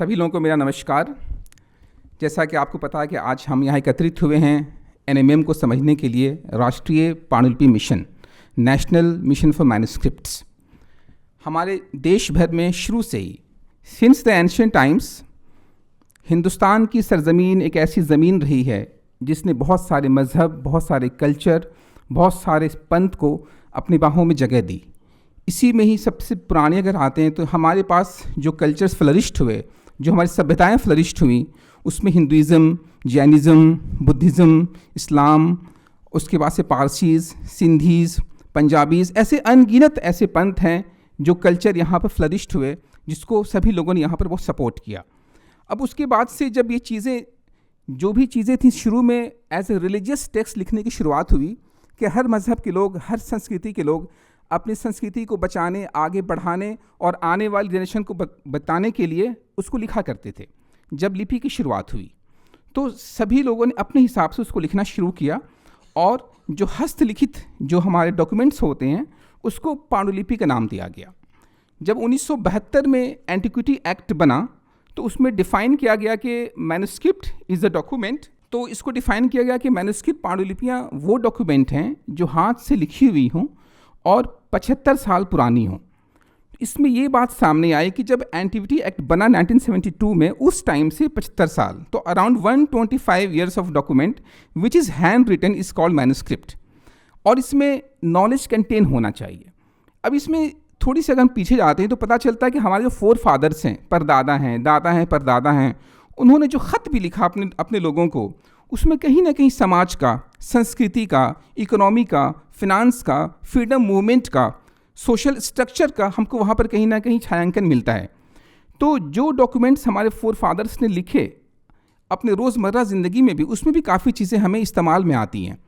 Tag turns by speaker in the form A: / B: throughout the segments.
A: सभी लोगों को मेरा नमस्कार। जैसा कि आपको पता है कि आज हम यहाँ एकत्रित हुए हैं एनएमएम को समझने के लिए, राष्ट्रीय पांडुलिपि मिशन, नेशनल मिशन फॉर मैन्युस्क्रिप्ट्स। हमारे देश भर में शुरू से ही, since the ancient times, Hindustan की सरजमीन एक ऐसी ज़मीन रही है जिसने बहुत सारे मज़हब, बहुत सारे कल्चर, बहुत सारे पंथ को अपनी बाहों में जगह दी। इसी में ही सबसे पुराने अगर आते हैं तो हमारे पास जो कल्चर्स फ्लरिश्ड हुए, जो हमारी सभ्यताएं फ्लरिश्ड हुई, उसमें हिंदुइज़्म, जैनिज़्म, बुद्धिज़्म, इस्लाम, उसके बाद से पारसीज़, सिंधीज़, पंजाबीज़, ऐसे अनगिनत ऐसे पंथ हैं जो कल्चर यहाँ पर फ्लरिश्ड हुए, जिसको सभी लोगों ने यहाँ पर बहुत सपोर्ट किया। अब उसके बाद से जब ये चीज़ें, जो भी चीज़ें थी, शुरू में एज ए रिलीजियस टेक्स्ट लिखने की शुरुआत हुई कि हर मज़हब के लोग, हर संस्कृति के लोग अपनी संस्कृति को बचाने, आगे बढ़ाने और आने वाली जनरेशन को बताने के लिए उसको लिखा करते थे। जब लिपि की शुरुआत हुई तो सभी लोगों ने अपने हिसाब से उसको लिखना शुरू किया और जो हस्तलिखित जो हमारे डॉक्यूमेंट्स होते हैं उसको पांडुलिपि का नाम दिया गया। जब 1972 में एंटीक्विटी एक्ट बना तो उसमें डिफ़ाइन किया गया कि मैन्युस्क्रिप्ट इज़ अ डॉक्यूमेंट। तो इसको डिफ़ाइन किया गया कि मैन्युस्क्रिप्ट, पांडुलिपियाँ वो डॉक्यूमेंट हैं जो हाथ से लिखी हुई हों और 75 साल पुरानी हों। इसमें ये बात सामने आई कि जब एंटीक्विटी एक्ट बना 1972 में, उस टाइम से 75 साल, तो around 125 years of document which is handwritten is called manuscript. और इसमें नॉलेज कंटेन होना चाहिए। अब इसमें थोड़ी सी अगर हम पीछे जाते हैं तो पता चलता है कि हमारे जो फोर फादर्स हैं, परदादा हैं, दादा हैं, परदादा हैं, उन्होंने जो ख़त भी लिखा अपने लोगों को, उसमें कहीं ना कहीं समाज का, संस्कृति का, इकोनॉमी का, फिनांस का, फ्रीडम मूवमेंट का, सोशल स्ट्रक्चर का हमको वहाँ पर कहीं ना कहीं छायांकन मिलता है। तो जो डॉक्यूमेंट्स हमारे फोर फादर्स ने लिखे अपने रोज़मर्रा ज़िंदगी में भी, उसमें भी काफ़ी चीज़ें हमें इस्तेमाल में आती हैं।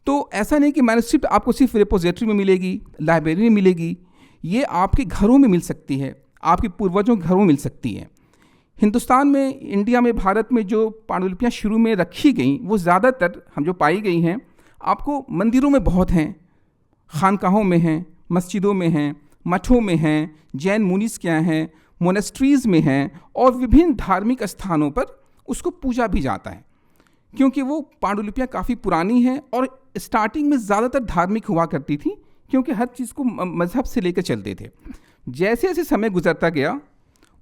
A: तो ऐसा नहीं कि मैन्युस्क्रिप्ट आपको सिर्फ रिपोजिटरी में मिलेगी, लाइब्रेरी में मिलेगी, ये आपके घरों में मिल सकती है, आपके पूर्वजों के घरों में मिल सकती है। हिंदुस्तान में, इंडिया में, भारत में जो पांडुलिपियाँ शुरू में रखी गई वो ज़्यादातर हम जो पाई गई हैं आपको मंदिरों में बहुत हैं, खानकाहों में हैं, मस्जिदों में हैं, मठों में हैं, जैन मुनीस के यहाँ हैं, मोनेस्ट्रीज़ में हैं और विभिन्न धार्मिक स्थानों पर उसको पूजा भी जाता है, क्योंकि वो पांडुलिपियाँ काफ़ी पुरानी हैं और स्टार्टिंग में ज़्यादातर धार्मिक हुआ करती थी, क्योंकि हर चीज़ को मज़हब से लेकर चलते थे। जैसे जैसे समय गुजरता गया,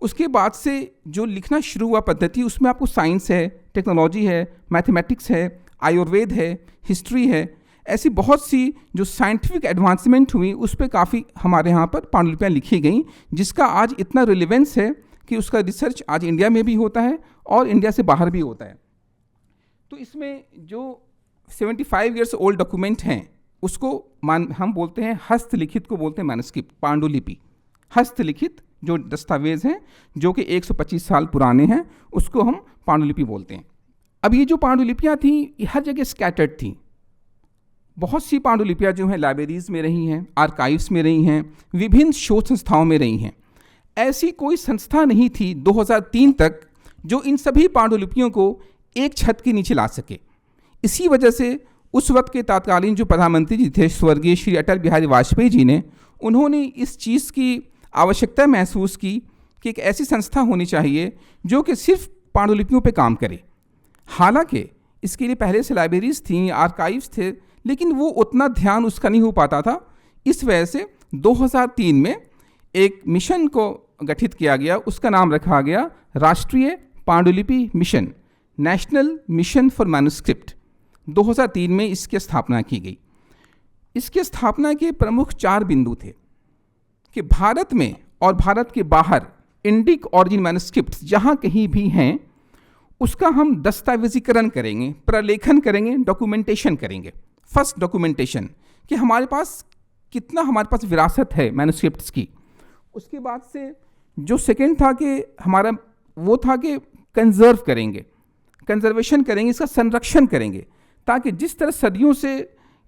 A: उसके बाद से जो लिखना शुरू हुआ पद्धति, उसमें आपको साइंस है, टेक्नोलॉजी है, मैथमेटिक्स है, आयुर्वेद है, हिस्ट्री है, ऐसी बहुत सी जो साइंटिफिक एडवांसमेंट हुई, उस पर काफ़ी हमारे यहाँ पर पांडुलिपियाँ लिखी गई, जिसका आज इतना रिलेवेंस है कि उसका रिसर्च आज इंडिया में भी होता है और इंडिया से बाहर भी होता है। तो इसमें जो 75 ईयर्स ओल्ड डॉक्यूमेंट हैं उसको हम बोलते हैं, हस्तलिखित को बोलते हैं मैन्युस्क्रिप्ट, पांडुलिपि। हस्तलिखित जो दस्तावेज़ हैं जो कि 125 साल पुराने हैं, उसको हम पांडुलिपि बोलते हैं। अब ये जो पांडुलिपियाँ थीं हर जगह स्कैटर्ड थीं। बहुत सी पांडुलिपियाँ जो हैं लाइब्रेरीज़ में रही हैं, आर्काइव्स में रही हैं, विभिन्न शोध संस्थाओं में रही हैं। ऐसी कोई संस्था नहीं थी 2003 तक जो इन सभी पांडुलिपियों को एक छत के नीचे ला सके। इसी वजह से उस वक्त के तत्कालीन जो प्रधानमंत्री जी थे, स्वर्गीय श्री अटल बिहारी वाजपेयी जी ने, उन्होंने इस चीज़ की आवश्यकता महसूस की कि एक ऐसी संस्था होनी चाहिए जो कि सिर्फ पांडुलिपियों पे काम करे। हालांकि इसके लिए पहले से लाइब्रेरीज थी, आर्काइव्स थे, लेकिन वो उतना ध्यान उसका नहीं हो पाता था। इस वजह से 2003 में एक मिशन को गठित किया गया, उसका नाम रखा गया राष्ट्रीय पांडुलिपि मिशन, नेशनल मिशन फॉर मैन्युस्क्रिप्ट। 2003 में इसकी स्थापना की गई। इसकी स्थापना के प्रमुख 4 बिंदु थे कि भारत में और भारत के बाहर इंडिक ऑरिजिन मैन्युस्क्रिप्ट्स जहाँ कहीं भी हैं उसका हम दस्तावेजीकरण करेंगे, प्रलेखन करेंगे, डॉक्यूमेंटेशन करेंगे। फर्स्ट डॉक्यूमेंटेशन कि हमारे पास कितना हमारे पास विरासत है मैन्युस्क्रिप्ट्स की। उसके बाद से जो सेकेंड था कि हमारा वो था कि कंजर्व करेंगे, कंजर्वेशन करेंगे, इसका संरक्षण करेंगे, ताकि जिस तरह सदियों से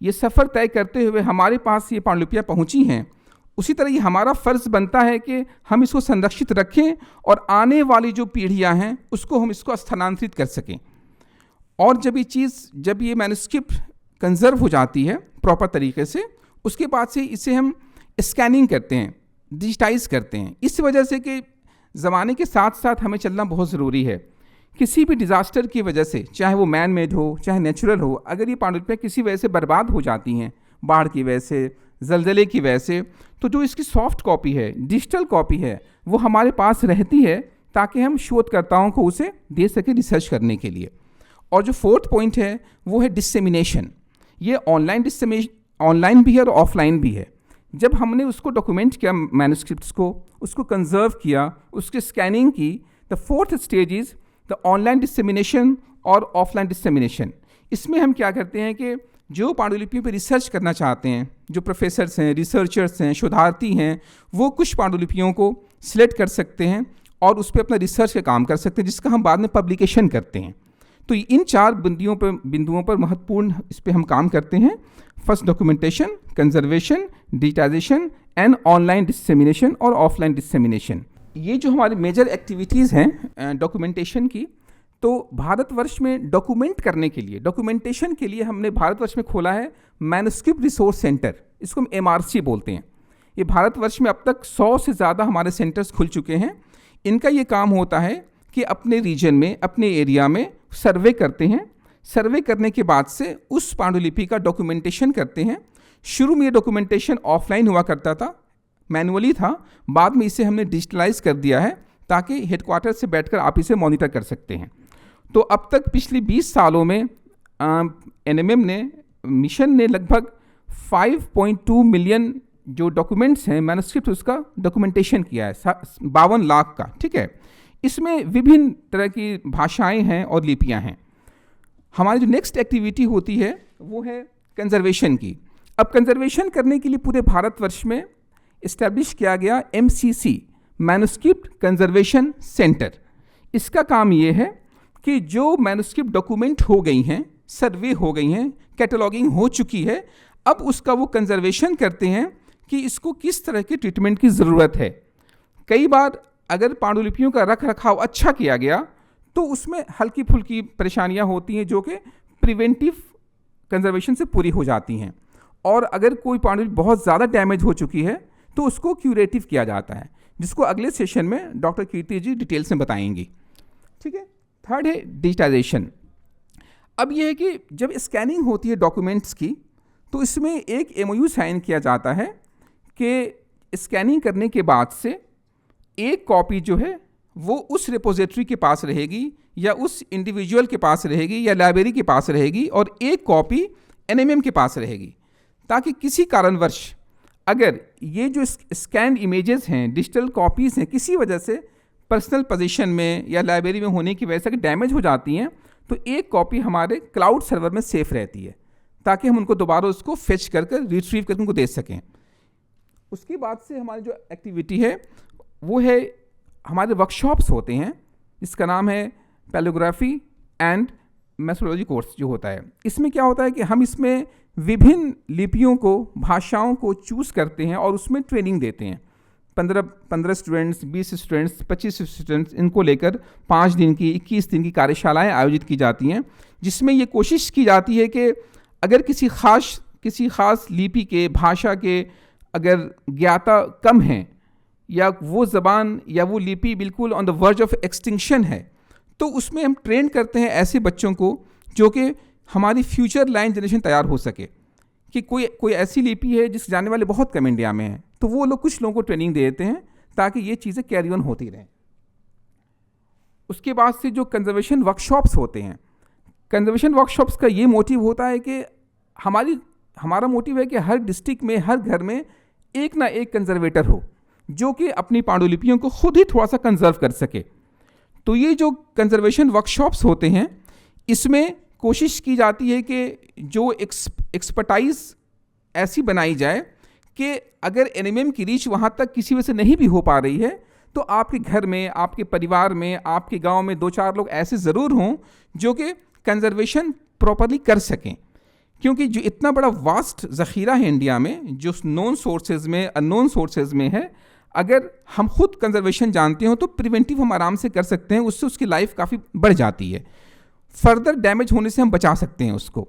A: ये सफ़र तय करते हुए हमारे पास ये पांडुलिपियाँ पहुँची हैं, उसी तरह ये हमारा फ़र्ज़ बनता है कि हम इसको संरक्षित रखें और आने वाली जो पीढ़ियाँ हैं उसको हम इसको स्थानांतरित कर सकें। और जब ये मैन्युस्क्रिप्ट कंजर्व हो जाती है प्रॉपर तरीके से, उसके बाद से इसे हम स्कैनिंग करते हैं, डिजिटाइज करते हैं। इस वजह से कि ज़माने के साथ साथ हमें चलना बहुत ज़रूरी है। किसी भी डिज़ास्टर की वजह से, चाहे वो मैन मेड हो चाहे नेचुरल हो, अगर ये पांडुलिपियाँ किसी वजह से बर्बाद हो जाती हैं, बाढ़ की वजह से, ज़लज़ले की वजह से, तो जो इसकी सॉफ्ट कॉपी है, डिजिटल कॉपी है, वो हमारे पास रहती है ताकि हम शोधकर्ताओं को उसे दे सकें रिसर्च करने के लिए। और जो फोर्थ पॉइंट है वो है डिसेमिनेशन। ये ऑनलाइन भी है और ऑफलाइन भी है। जब हमने उसको डॉक्यूमेंट किया मैन्युस्क्रिप्ट्स को, उसको कंजर्व किया, उसकी स्कैनिंग की, the fourth stage is the online dissemination और ऑफलाइन डिसेमिनेशन। इसमें हम क्या करते हैं कि जो पांडुलिपियों पर रिसर्च करना चाहते हैं, जो प्रोफेसर्स हैं, रिसर्चर्स हैं, शोधार्थी हैं, वो कुछ पांडुलिपियों को सिलेक्ट कर सकते हैं और उस पर अपना रिसर्च का काम कर सकते हैं, जिसका हम बाद में पब्लिकेशन करते हैं। तो इन 4 बिंदुओं पर महत्वपूर्ण इस पर हम काम करते हैं। First documentation, conservation, digitisation and online dissemination और ऑफलाइन डिसेमिनेशन। ये जो हमारी मेजर एक्टिविटीज़ हैं डॉक्यूमेंटेशन की, तो भारतवर्ष में डॉक्यूमेंट करने के लिए, डॉक्यूमेंटेशन के लिए हमने भारतवर्ष में खोला है मैन्युस्क्रिप्ट रिसोर्स सेंटर। इसको हम MRC बोलते हैं। ये भारतवर्ष में अब तक 100 से ज़्यादा हमारे सेंटर्स खुल चुके हैं। इनका ये काम होता है कि अपने रीजन में, अपने एरिया में सर्वे करते हैं। सर्वे करने के बाद से उस पांडुलिपि का डॉक्यूमेंटेशन करते हैं। शुरू में ये डॉक्यूमेंटेशन ऑफलाइन हुआ करता था, मैनुअली था। बाद में इसे हमने डिजिटलाइज कर दिया है ताकि हेडक्वार्टर से बैठकर आप इसे मॉनिटर कर सकते हैं। तो अब तक पिछले 20 सालों में NMM ने, मिशन ने लगभग 5.2 मिलियन जो डॉक्यूमेंट्स हैं मैन्युस्क्रिप्ट, उसका डॉक्यूमेंटेशन किया है, 52 लाख का। ठीक है, इसमें विभिन्न तरह की भाषाएं हैं और लिपियां हैं। हमारी जो नेक्स्ट एक्टिविटी होती है वो है कंजर्वेशन की। अब कंजर्वेशन करने के लिए पूरे भारतवर्ष में इस्टेब्लिश किया गया MCC, मैन्युस्क्रिप्ट कंजर्वेशन सेंटर। इसका काम ये है कि जो मैन्युस्क्रिप्ट डॉक्यूमेंट हो गई हैं, सर्वे हो गई हैं, कैटलॉगिंग हो चुकी है, अब उसका वो कंजर्वेशन करते हैं कि इसको किस तरह की ट्रीटमेंट की ज़रूरत है। कई बार अगर पांडुलिपियों का रख रखाव अच्छा किया गया तो उसमें हल्की फुल्की परेशानियां होती हैं जो कि प्रिवेंटिव कंजर्वेशन से पूरी हो जाती हैं। और अगर कोई पांडुलिपि बहुत ज़्यादा डैमेज हो चुकी है तो उसको क्यूरेटिव किया जाता है, जिसको अगले सेशन में डॉक्टर कीर्ति जी डिटेल से बताएंगी। ठीक है, थर्ड है डिजिटाइजेशन। अब यह है कि जब स्कैनिंग होती है डॉक्यूमेंट्स की तो इसमें एक MOU साइन किया जाता है कि स्कैनिंग करने के बाद से एक कॉपी जो है वो उस रिपोजिटरी के पास रहेगी या उस इंडिविजुअल के पास रहेगी या लाइब्रेरी के पास रहेगी और एक कॉपी NMM के पास रहेगी, ताकि किसी कारणवश अगर ये जो स्कैन इमेजेस हैं, डिजिटल कॉपीज़ हैं, किसी वजह से पर्सनल पोजीशन में या लाइब्रेरी में होने की वजह से डैमेज हो जाती हैं तो एक कॉपी हमारे क्लाउड सर्वर में सेफ रहती है, ताकि हम उनको दोबारा उसको फेच कर रिट्रीव करके उनको दे सकें। उसके बाद से हमारी जो एक्टिविटी है वो है, हमारे वर्कशॉप्स होते हैं, इसका नाम है पैलियोग्राफी एंड मेथोडोलॉजी कोर्स जो होता है। इसमें क्या होता है कि हम इसमें विभिन्न लिपियों को, भाषाओं को चूज़ करते हैं और उसमें ट्रेनिंग देते हैं। 15 स्टूडेंट्स, 20 स्टूडेंट्स, 25 स्टूडेंट्स, इनको लेकर 5 दिन की, 21 दिन की कार्यशालाएं आयोजित की जाती हैं, जिसमें ये कोशिश की जाती है कि अगर किसी ख़ास लिपि के, भाषा के अगर ज्ञाता कम हैं या वो ज़बान या वो लिपि बिल्कुल on the verge of extinction है, तो उसमें हम ट्रेन करते हैं ऐसे बच्चों को जो कि हमारी फ्यूचर लाइन जनरेशन तैयार हो सके। कि कोई ऐसी लिपि है जिस जाने वाले बहुत कम इंडिया में हैं, तो वो लोग कुछ लोगों को ट्रेनिंग दे देते हैं ताकि ये चीज़ें कैरी ऑन होती रहें। उसके बाद से जो कंजर्वेशन वर्कशॉप्स होते हैं, कंजर्वेशन वर्कशॉप्स का ये मोटिव होता है कि हमारा मोटिव है कि हर डिस्ट्रिक्ट में, हर घर में एक ना एक कंजर्वेटर हो जो कि अपनी पांडुलिपियों को खुद ही थोड़ा सा कंजर्व कर सके। तो ये जो कंजर्वेशन वर्कशॉप्स होते हैं, इसमें कोशिश की जाती है कि जो एक्सपर्टाइज ऐसी बनाई जाए कि अगर NMM की रीच वहाँ तक किसी वजह से नहीं भी हो पा रही है, तो आपके घर में, आपके परिवार में, आपके गांव में 2-4 लोग ऐसे ज़रूर हों जो कि कंजर्वेशन प्रॉपरली कर सकें। क्योंकि जो इतना बड़ा वास्ट ज़ख़ीरा है इंडिया में, जो नोन सोर्सेज में, अननोन सोर्सेज में है, अगर हम खुद कंजर्वेशन जानते हो तो प्रिवेंटिव हम आराम से कर सकते हैं, उससे उसकी लाइफ काफ़ी बढ़ जाती है, फर्दर डैमेज होने से हम बचा सकते हैं उसको।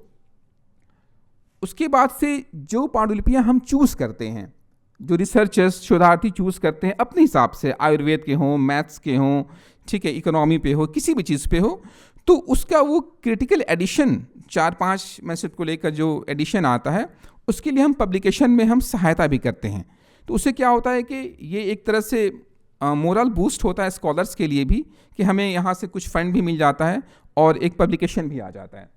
A: उसके बाद से जो पांडुलिपियाँ हम चूज़ करते हैं, जो रिसर्चर्स शोधार्थी चूज़ करते हैं अपने हिसाब से, आयुर्वेद के हों, मैथ्स के हों, ठीक है, इकोनॉमी पे हो, किसी भी चीज़ पे हो, तो उसका वो क्रिटिकल एडिशन 4-5 मैसेज को लेकर जो एडिशन आता है, उसके लिए हम पब्लिकेशन में हम सहायता भी करते हैं। तो उससे क्या होता है कि ये एक तरह से मोरल बूस्ट होता है स्कॉलर्स के लिए भी, कि हमें यहाँ से कुछ फंड भी मिल जाता है और एक पब्लिकेशन भी आ जाता है।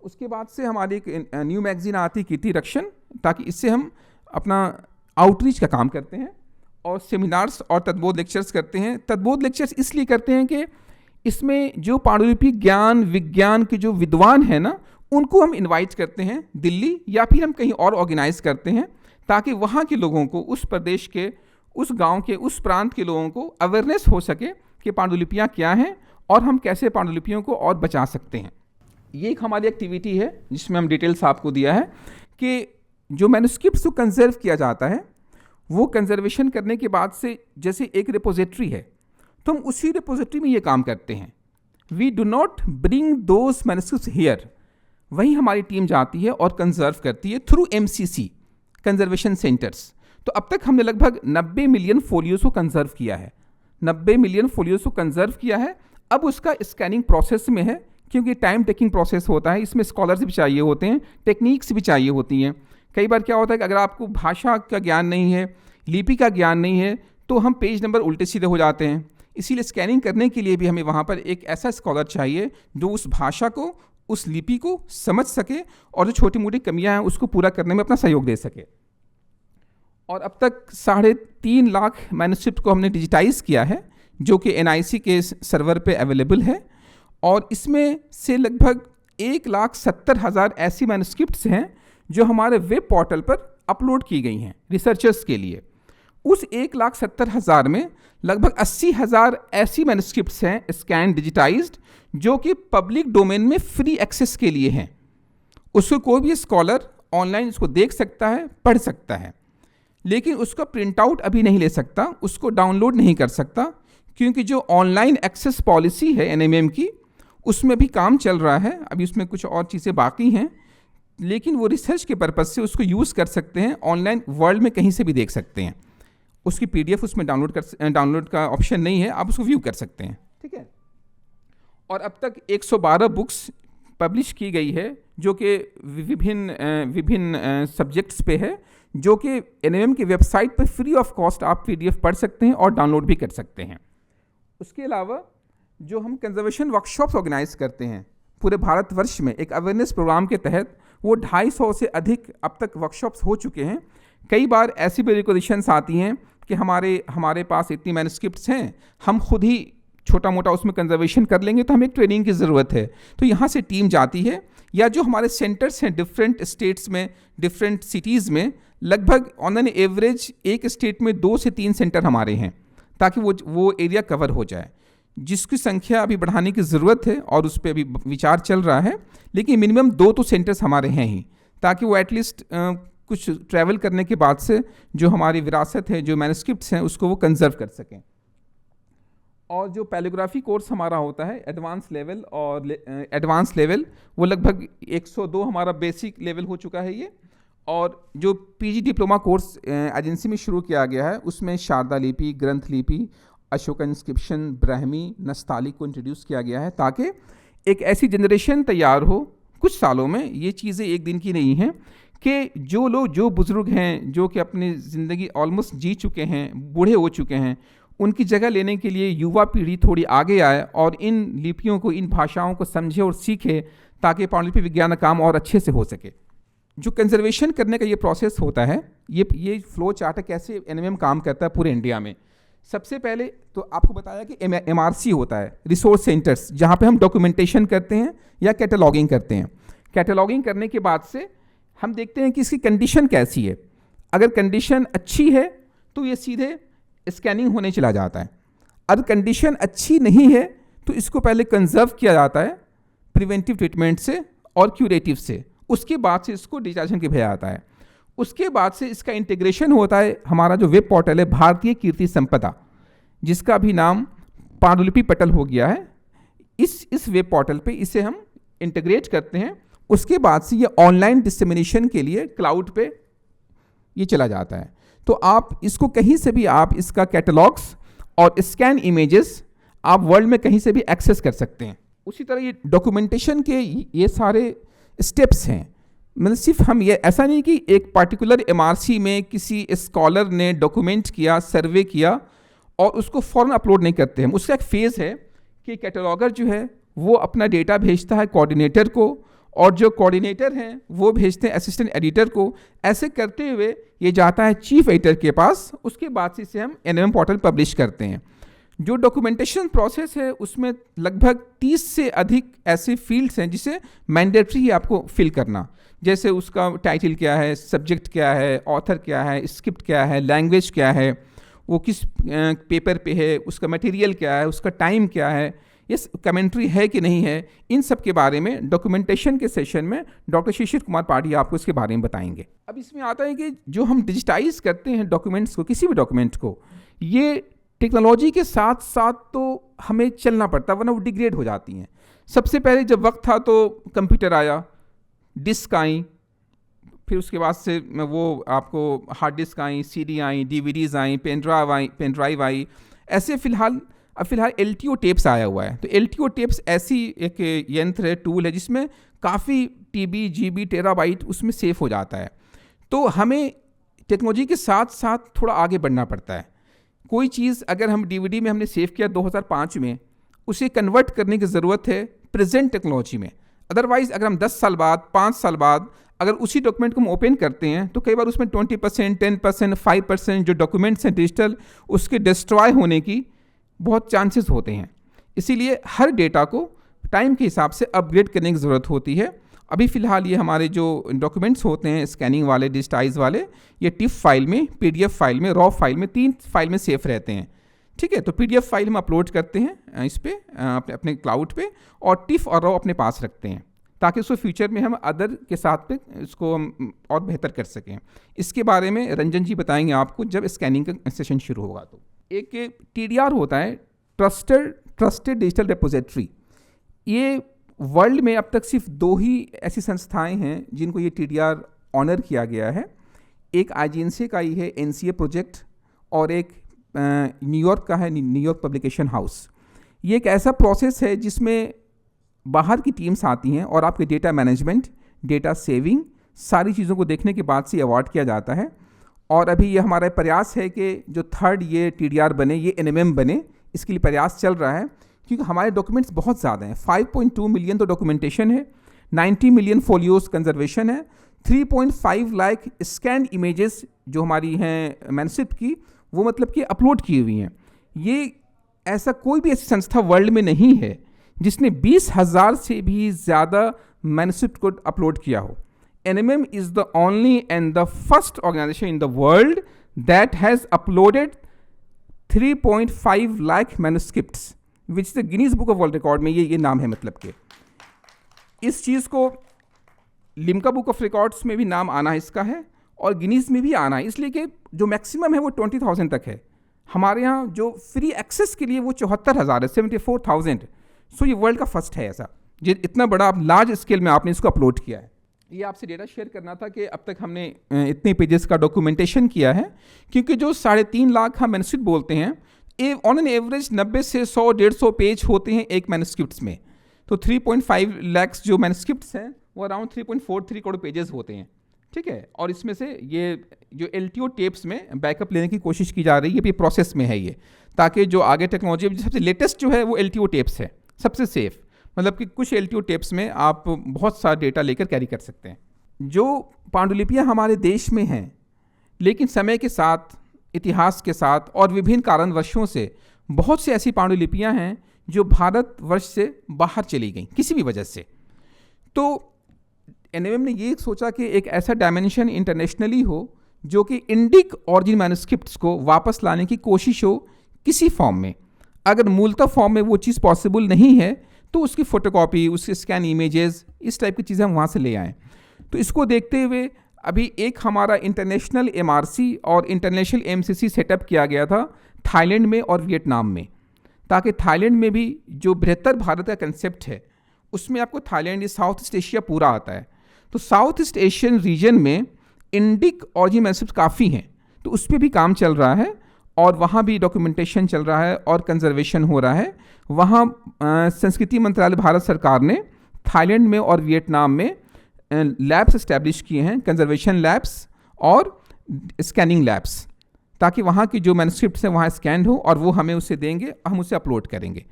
A: उसके बाद से हमारी एक न्यू मैगजीन आती है कीर्ति रक्षण, ताकि इससे हम अपना आउटरीच का काम करते हैं और सेमिनार्स और तद्बोध लेक्चर्स करते हैं। तद्बोध लेक्चर्स इसलिए करते हैं कि इसमें जो पांडुलिपि ज्ञान विज्ञान के जो विद्वान हैं ना, उनको हम इनवाइट करते हैं दिल्ली, या फिर हम कहीं और ऑर्गेनाइज करते हैं, ताकि वहाँ के लोगों को, उस प्रदेश के, उस गांव के, उस प्रांत के लोगों को अवेयरनेस हो सके कि पांडुलिपियाँ क्या हैं और हम कैसे पांडुलिपियों को और बचा सकते हैं। ये एक हमारी एक्टिविटी है जिसमें हम डिटेल्स आपको दिया है कि जो मैन्युस्क्रिप्ट्स को कंजर्व किया जाता है, वो कंजर्वेशन करने के बाद से जैसे एक रिपोजिटरी है, तो हम उसी रिपोजिटरी में ये काम करते हैं। We do not bring those manuscripts here, वहीं हमारी टीम जाती है और कंजर्व करती है थ्रू MCC कंजर्वेशन सेंटर्स। तो अब तक हमने लगभग 90 मिलियन फोलियोज को कंजर्व किया है, 90 मिलियन फोलियोज को कंजर्व किया है। अब उसका स्कैनिंग प्रोसेस में है, क्योंकि टाइम टेकिंग प्रोसेस होता है, इसमें स्कॉलर्स भी चाहिए होते हैं, टेक्निक्स भी चाहिए होती हैं। कई बार क्या होता है कि अगर आपको भाषा का ज्ञान नहीं है, लिपि का ज्ञान नहीं है, तो हम पेज नंबर उल्टे सीधे हो जाते हैं। इसीलिए स्कैनिंग करने के लिए भी हमें वहाँ पर एक ऐसा स्कॉलर चाहिए जो उस भाषा को, उस लिपि को समझ सके और जो छोटी मोटी कमियाँ हैं उसको पूरा करने में अपना सहयोग दे सके। और अब तक 3.5 लाख मैन्युस्क्रिप्ट को हमने डिजिटाइज किया है, जो कि NIC के सर्वर पे अवेलेबल है, और इसमें से लगभग 1,70,000 ऐसी मैन्युस्क्रिप्ट्स हैं जो हमारे वेब पोर्टल पर अपलोड की गई हैं रिसर्चर्स के लिए। उस 1,70,000 में लगभग 80,000 ऐसी मैन्युस्क्रिप्ट्स हैं स्कैन डिजिटाइज्ड, जो कि पब्लिक डोमेन में फ्री एक्सेस के लिए हैं। उसको कोई भी स्कॉलर ऑनलाइन उसको देख सकता है, पढ़ सकता है, लेकिन उसका प्रिंट आउट अभी नहीं ले सकता, उसको डाउनलोड नहीं कर सकता, क्योंकि जो ऑनलाइन एक्सेस पॉलिसी है NMM की, उसमें भी काम चल रहा है। अभी उसमें कुछ और चीज़ें बाकी हैं, लेकिन वो रिसर्च के पर्पज़ से उसको यूज़ कर सकते हैं, ऑनलाइन वर्ल्ड में कहीं से भी देख सकते हैं। उसकी PDF उसमें डाउनलोड का ऑप्शन नहीं है, आप उसको व्यू कर सकते हैं, ठीक है। और अब तक 112 बुक्स पब्लिश की गई है, जो कि विभिन्न सब्जेक्ट्स पे है, जो कि NMM की वेबसाइट पर फ्री ऑफ कॉस्ट आप PDF पढ़ सकते हैं और डाउनलोड भी कर सकते हैं। उसके अलावा जो हम कंजर्वेशन वर्कशॉप्स ऑर्गेनाइज करते हैं पूरे भारतवर्ष में, एक अवेयरनेस प्रोग्राम के तहत, वो 250 से अधिक अब तक वर्कशॉप्स हो चुके हैं। कई बार ऐसी भी रिक्वेजिशंस आती हैं कि हमारे पास इतनी मैन्युस्क्रिप्ट्स हैं, हम खुद ही छोटा मोटा उसमें कंजर्वेशन कर लेंगे, तो हमें एक ट्रेनिंग की ज़रूरत है। तो यहाँ से टीम जाती है, या जो हमारे सेंटर्स हैं डिफरेंट स्टेट्स में, डिफरेंट सिटीज़ में, लगभग ऑन एन एवरेज एक स्टेट में 2 से 3 सेंटर हमारे हैं, ताकि वो एरिया कवर हो जाए, जिसकी संख्या अभी बढ़ाने की ज़रूरत है और उस पर अभी विचार चल रहा है। लेकिन मिनिमम 2 तो सेंटर्स हमारे हैं ही, ताकि वो एटलीस्ट कुछ ट्रैवल करने के बाद से जो हमारी विरासत है, जो मैन्युस्क्रिप्ट्स हैं, उसको वो कंजर्व कर सकें। और जो पैलियोग्राफी कोर्स हमारा होता है एडवांस लेवल, वो लगभग 102 हमारा बेसिक लेवल हो चुका है ये। और जो PG डिप्लोमा कोर्स एजेंसी में शुरू किया गया है, उसमें शारदा लिपि, ग्रंथ लिपि, अशोक इंस्क्रिप्शन, ब्राह्मी, नस्ताली को इंट्रोड्यूस किया गया है, ताकि एक ऐसी जनरेशन तैयार हो कुछ सालों में। ये चीज़ें एक दिन की नहीं हैं, कि जो बुज़ुर्ग हैं, जो कि अपनी ज़िंदगी ऑलमोस्ट जी चुके हैं, बूढ़े हो चुके हैं, उनकी जगह लेने के लिए युवा पीढ़ी थोड़ी आगे आए और इन लिपियों को, इन भाषाओं को समझे और सीखे, ताकि पांडुलिपि विज्ञान का काम और अच्छे से हो सके। जो कंजर्वेशन करने का ये प्रोसेस होता है, ये फ्लो चार्ट है कैसे NMM काम करता है पूरे इंडिया में। सबसे पहले तो आपको बताया कि MRC होता है, रिसोर्स सेंटर्स, जहाँ पे हम डॉक्यूमेंटेशन करते हैं या कैटलॉगिंग करते हैं। कैटलॉगिंग करने के बाद से हम देखते हैं कि इसकी कंडीशन कैसी है। अगर कंडीशन अच्छी है तो ये सीधे स्कैनिंग होने चला जाता है। अगर कंडीशन अच्छी नहीं है तो इसको पहले कंजर्व किया जाता है प्रिवेंटिव ट्रीटमेंट से और क्यूरेटिव से, उसके बाद से इसको डिजिटाइजेशन के भेजा जाता है। उसके बाद से इसका इंटीग्रेशन होता है हमारा जो वेब पोर्टल है भारतीय कीर्ति संपदा, जिसका भी नाम पांडुलिपि पटल हो गया है। इस वेब पोर्टल पे इसे हम इंटीग्रेट करते हैं। उसके बाद से ये ऑनलाइन डिसेमिनेशन के लिए क्लाउड पे ये चला जाता है। तो आप इसको कहीं से भी आप इसका कैटलॉग्स और स्कैन इमेजेस आप वर्ल्ड में कहीं से भी एक्सेस कर सकते हैं। उसी तरह ये डॉक्यूमेंटेशन के ये सारे स्टेप्स हैं, मतलब सिर्फ हम ये ऐसा नहीं कि एक पार्टिकुलर एमआरसी में किसी स्कॉलर ने डॉक्यूमेंट किया, सर्वे किया और उसको फ़ौरन अपलोड नहीं करते हैं। उसका एक फ़ेज़ है कि कैटलॉगर जो है वो अपना डेटा भेजता है कोऑर्डिनेटर को, और जो कोऑर्डिनेटर हैं वो भेजते हैं असिस्टेंट एडिटर को। ऐसे करते हुए ये जाता है चीफ एडिटर के पास, उसके बाद से इसे हम एनएमएम पोर्टल पब्लिश करते हैं। जो डॉक्यूमेंटेशन प्रोसेस है उसमें लगभग 30 से अधिक ऐसे फील्ड्स हैं जिसे मैंडेटरी है आपको फिल करना, जैसे उसका टाइटल क्या है, सब्जेक्ट क्या है, ऑथर क्या है, स्क्रिप्ट क्या है, लैंग्वेज क्या है, वो किस पेपर पे है, उसका मटेरियल क्या है, उसका टाइम क्या है, ये कमेंट्री है कि नहीं है, इन सब के बारे में डॉक्यूमेंटेशन के सेशन में डॉक्टर शिशिर कुमार पाठी आपको इसके बारे में बताएंगे। अब इसमें आता है कि जो हम डिजिटाइज करते हैं डॉक्यूमेंट्स को, किसी भी डॉक्यूमेंट को, ये टेक्नोलॉजी के साथ साथ तो हमें चलना पड़ता है, वरना वो डिग्रेड हो जाती हैं। सबसे पहले जब वक्त था तो कंप्यूटर आया, डिस्क आई, फिर उसके बाद से वो आपको हार्ड डिस्क आई, सीडी आई, डीवीडीज आई, पेन ड्राइव आई, ऐसे फिलहाल LTO टेप्स आया हुआ है। तो LTO टेप्स ऐसी एक यंत्र है, टूल है, जिसमें काफ़ी TB, GB, टेराबाइट उसमें सेव हो जाता है। तो हमें टेक्नोलॉजी के साथ साथ थोड़ा आगे बढ़ना पड़ता है। कोई चीज़ अगर हम DVD में हमने सेव किया 2005 में, उसे कन्वर्ट करने की ज़रूरत है प्रेजेंट टेक्नोलॉजी में। अदरवाइज़ अगर हम 10 साल बाद, 5 साल बाद अगर उसी डॉक्यूमेंट को हम ओपन करते हैं तो कई बार उसमें 20%, 10%, 5% जो डॉक्यूमेंट्स हैं डिजिटल, उसके डिस्ट्रॉय होने की बहुत चांसेस होते हैं। इसीलिए हर डेटा को टाइम के हिसाब से अपग्रेड करने की ज़रूरत होती है। अभी फ़िलहाल ये हमारे जो डॉक्यूमेंट्स होते हैं स्कैनिंग वाले, डिजिटाइज वाले, ये टिफ फाइल में, PDF फाइल में, रॉ फाइल में, 3 फाइल में सेफ रहते हैं। ठीक है, तो PDF फाइल हम अपलोड करते हैं इस पर अपने क्लाउड पे, और टिफ और रॉ अपने पास रखते हैं ताकि उसको फ्यूचर में हम अदर के साथ पे इसको हम और बेहतर कर सकें। इसके बारे में रंजन जी बताएंगे आपको जब स्कैनिंग का सेशन शुरू होगा। तो एक TDR होता है, ट्रस्टेड डिजिटल रिपोजिटरी। ये वर्ल्ड में अब तक सिर्फ 2 ही ऐसी संस्थाएं हैं जिनको ये TDR ऑनर किया गया है। एक IGNC का ही है, NCA प्रोजेक्ट, और एक न्यूयॉर्क का है, न्यूयॉर्क पब्लिकेशन हाउस। ये एक ऐसा प्रोसेस है जिसमें बाहर की टीम्स आती हैं और आपके डेटा मैनेजमेंट, डेटा सेविंग, सारी चीज़ों को देखने के बाद से अवार्ड किया जाता है। और अभी ये हमारा प्रयास है कि जो 3rd ये TDR बने, ये NMM बने, इसके लिए प्रयास चल रहा है, क्योंकि हमारे डॉक्यूमेंट्स बहुत ज़्यादा हैं। 5.2 मिलियन तो डॉक्यूमेंटेशन है, 90 मिलियन फोलियोज कंजर्वेशन है, 3.5 लाख स्कैन इमेजेस जो हमारी हैं मैनस्क्रिप्ट की, वो मतलब कि अपलोड की हुई हैं। ये ऐसा कोई भी ऐसी संस्था वर्ल्ड में नहीं है जिसने 20,000 से भी ज़्यादा मैनस्क्रिप्ट को अपलोड किया हो। NMM is the only and the first organization in the world that has uploaded 3.5 lakh manuscripts, which the Guinness Book of World Record में ये नाम है। मतलब कि इस चीज़ को लिम्का बुक ऑफ रिकॉर्ड्स में भी नाम आना है इसका है, और गिनीज में भी आना है, इसलिए कि जो मैक्सिमम है वो 20,000 तक है। हमारे यहाँ जो फ्री एक्सेस के लिए वो 74,000 है, 74,000। सो ये वर्ल्ड का फर्स्ट है ऐसा, जो इतना बड़ा लार्ज स्केल में आपने इसको अपलोड किया है। ये आपसे डेटा शेयर करना था कि अब तक हमने इतने पेजेस का डॉक्यूमेंटेशन किया है, क्योंकि जो 3.5 लाख हम मैनस्क्रिप्ट बोलते हैं, ऑन एन एवरेज 90 से 100-150 पेज होते हैं एक मैनस्क्रिप्ट्स में। तो 3.5 लाख जो मैनस्क्रिप्ट्स हैं वो अराउंड 3.43 करोड़ पेजेस होते हैं। ठीक है, और इसमें से ये जो LTO टेप्स में बैकअप लेने की कोशिश की जा रही है, ये प्रोसेस में है ये, ताकि जो आगे टेक्नोलॉजी सबसे लेटेस्ट जो है वो LTO टेप्स है, सबसे सेफ। मतलब कि कुछ LTO टेप्स में आप बहुत सारा डेटा लेकर कैरी कर सकते हैं। जो पांडुलिपियाँ हमारे देश में हैं, लेकिन समय के साथ, इतिहास के साथ और विभिन्न कारणवशों से बहुत सी ऐसी पांडुलिपियाँ हैं जो भारतवर्ष से बाहर चली गई किसी भी वजह से। तो NMM ने ये सोचा कि एक ऐसा डायमेंशन इंटरनेशनली हो जो कि इंडिक ऑरिजिन मैन्युस्क्रिप्ट्स को वापस लाने की कोशिश हो किसी फॉर्म में। अगर मूलतः फॉर्म में वो चीज़ पॉसिबल नहीं है तो उसकी फ़ोटोकॉपी, उसके स्कैन इमेजेस, इस टाइप की चीज़ें हम वहाँ से ले आएँ। तो इसको देखते हुए अभी एक हमारा इंटरनेशनल MRC और इंटरनेशनल MCC सेटअप किया गया था थाईलैंड में और वियतनाम में, ताकि थाईलैंड में भी जो बृहत्तर भारत का कंसेप्ट है उसमें आपको थाईलैंड, साउथ ईस्ट एशिया पूरा आता है। तो साउथ ईस्ट एशियन रीजन में इंडिक ऑरिजिन मैन्युस्क्रिप्ट काफ़ी हैं, तो तो उस पर भी काम चल रहा है और वहाँ भी डॉक्यूमेंटेशन चल रहा है और कंजर्वेशन हो रहा है। वहाँ संस्कृति मंत्रालय भारत सरकार ने थाईलैंड में और वियतनाम में लैब्स इस्टेब्लिश किए हैं, कंजर्वेशन लैब्स और स्कैनिंग लैब्स, ताकि वहाँ की जो मैन्युस्क्रिप्ट्स हैं वहाँ स्कैन हो और वो हमें उसे देंगे, हम उसे अपलोड करेंगे।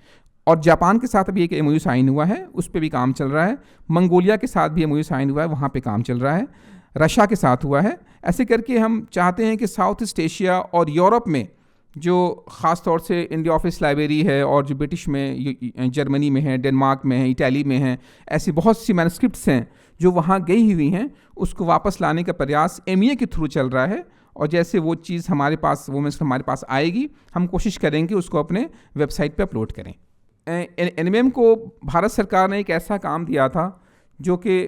A: और जापान के साथ अभी एक MOU साइन हुआ है, उस पर भी काम चल रहा है। मंगोलिया के साथ भी MOU साइन हुआ है, वहाँ पे काम चल रहा है। रशिया के साथ हुआ है। ऐसे करके हम चाहते हैं कि साउथ ईस्ट एशिया और यूरोप में जो ख़ास तौर से इंडिया ऑफिस लाइब्रेरी है और जो ब्रिटिश में, जर्मनी में है, डेनमार्क में है, इटाली में है, ऐसी बहुत सी मैन्युस्क्रिप्ट्स हैं जो वहाँ गई हुई हैं, उसको वापस लाने का प्रयास MEA के थ्रू चल रहा है। और जैसे वो चीज़ हमारे पास, वो मैन्युस्क्रिप्ट हमारे पास आएगी, हम कोशिश करेंगे उसको अपने वेबसाइट पे अपलोड करें। NMM को भारत सरकार ने एक ऐसा काम दिया था जो कि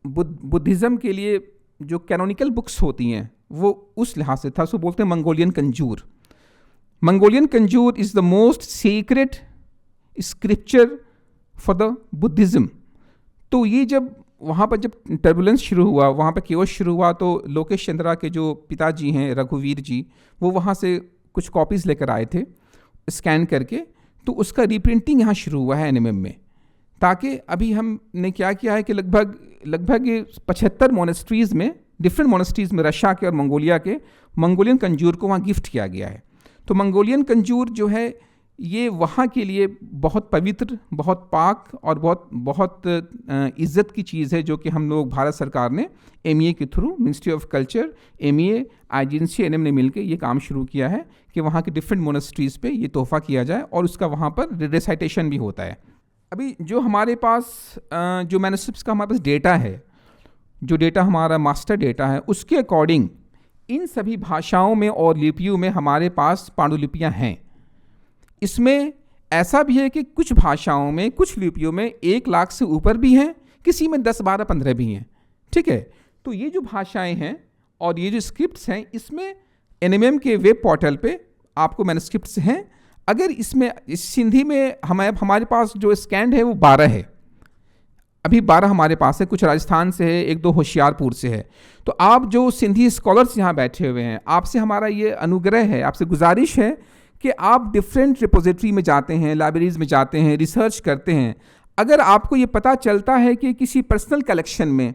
A: बुद्धिज़्म के लिए जो कैनोनिकल बुक्स होती हैं वो उस लिहाज से था। उसको बोलते हैं Mongolian Kanjur. Mongolian Kanjur is the most secret scripture for the Buddhism. तो ये जब वहाँ पर जब टर्बुलेंस शुरू हुआ, वहाँ पर केओस शुरू हुआ, तो लोकेश चंद्रा के जो पिताजी हैं रघुवीर जी, वो वहाँ से कुछ कॉपीज़ लेकर आए थे स्कैन करके। तो उसका रीप्रिंटिंग यहाँ शुरू हुआ है NMM में, ताकि अभी हमने क्या किया है कि लगभग 75 मोनेस्ट्रीज़ में, डिफरेंट मोनेस्ट्रीज़ में, रशिया के और मंगोलिया के, मंगोलियन कंजूर को वहाँ गिफ्ट किया गया है। तो मंगोलियन कंजूर जो है ये वहाँ के लिए बहुत पवित्र, बहुत पाक और बहुत इज़्ज़त की चीज़ है, जो कि हम लोग भारत सरकार ने MEA के through, ministry of culture, MEA, IGNC, NM ने मिलकर ये काम शुरू किया है कि वहाँ के डिफरेंट मोनेस्ट्रीज़ पे ये तोहफ़ा किया जाए और उसका वहाँ पर रिसाइटेशन भी होता है। अभी जो हमारे पास जो मैन्युस्क्रिप्ट्स का हमारे पास डेटा है, जो डेटा हमारा मास्टर डेटा है, उसके अकॉर्डिंग इन सभी भाषाओं में और लिपियों में हमारे पास पांडुलिपियाँ हैं। इसमें ऐसा भी है कि कुछ भाषाओं में, कुछ लिपियों में 1 लाख से ऊपर भी हैं, किसी में 10, 12, 15 भी हैं। ठीक है, तो ये जो भाषाएं हैं और ये जो स्क्रिप्ट्स हैं, इसमें NMM के वेब पोर्टल पे आपको मैन्युस्क्रिप्ट्स हैं। अगर इसमें इस सिंधी में हमारे पास जो स्कैंड है वो 12 है, अभी 12 हमारे पास है। कुछ राजस्थान से है, 1-2 होशियारपुर से है। तो आप जो सिंधी स्कॉलर्स यहाँ बैठे हुए हैं, आपसे हमारा ये अनुग्रह है, आपसे गुजारिश है कि आप डिफरेंट रिपोजिटरी में जाते हैं, लाइब्रेरीज़ में जाते हैं, रिसर्च करते हैं। अगर आपको ये पता चलता है कि किसी पर्सनल कलेक्शन में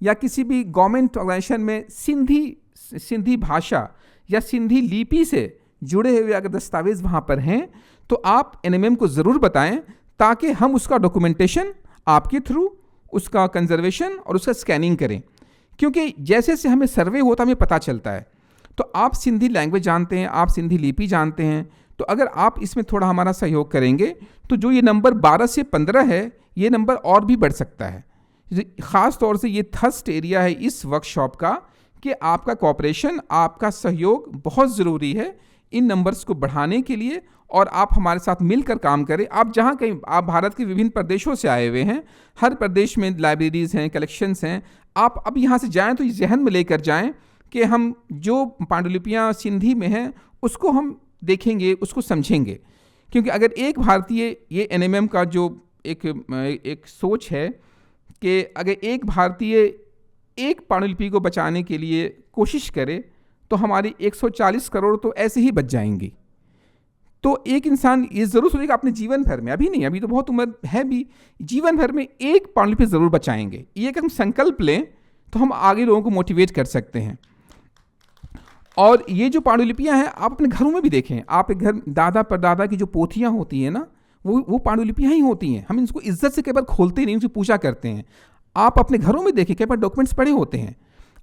A: या किसी भी गवर्नमेंट ऑर्गेनाइजेशन में सिंधी भाषा या सिंधी लिपि से जुड़े हुए अगर दस्तावेज़ वहाँ पर हैं, तो आप NMM को ज़रूर बताएं, ताकि हम उसका डॉक्यूमेंटेशन आपके थ्रू, उसका कंजर्वेशन और उसका स्कैनिंग करें। क्योंकि जैसे जैसे हमें सर्वे होता है, हमें पता चलता है। तो आप सिंधी लैंग्वेज जानते हैं, आप सिंधी लिपि जानते हैं, तो अगर आप इसमें थोड़ा हमारा सहयोग करेंगे तो जो ये नंबर 12 से 15 है, ये नंबर और भी बढ़ सकता है। ख़ास तौर से ये थर्स्ट एरिया है इस वर्कशॉप का कि आपका कोऑपरेशन, आपका सहयोग बहुत ज़रूरी है इन नंबर्स को बढ़ाने के लिए, और आप हमारे साथ मिलकर काम करें। आप जहाँ कहीं, आप भारत के विभिन्न प्रदेशों से आए हुए हैं, हर प्रदेश में लाइब्रेरीज़ हैं, कलेक्शंस हैं। आप अब यहाँ से जाएँ तो ये जहन में लेकर जाएँ कि हम जो पांडुलिपियाँ सिंधी में हैं उसको हम देखेंगे, उसको समझेंगे। क्योंकि अगर एक भारतीय, ये NMM का जो एक सोच है कि अगर एक भारतीय एक पांडुलिपि को बचाने के लिए कोशिश करे तो हमारी 140 करोड़ तो ऐसे ही बच जाएंगी। तो एक इंसान ये ज़रूर सोचेगा अपने जीवन भर में, अभी नहीं, अभी तो बहुत उम्र है भी, जीवन भर में एक पांडुलिपि ज़रूर बचाएंगे। ये अगर हम संकल्प लें तो हम आगे लोगों को मोटिवेट कर सकते हैं। और ये जो पांडुलिपियाँ हैं, आप अपने घरों में भी देखें। आप एक घर, दादा परदादा की जो पोथियाँ होती हैं ना, वो पांडुलिपियाँ ही होती हैं। हम इनको इज्जत से कई बार खोलते नहीं, उनकी पूजा करते हैं। आप अपने घरों में देखें, कई बार डॉक्यूमेंट्स पड़े होते हैं।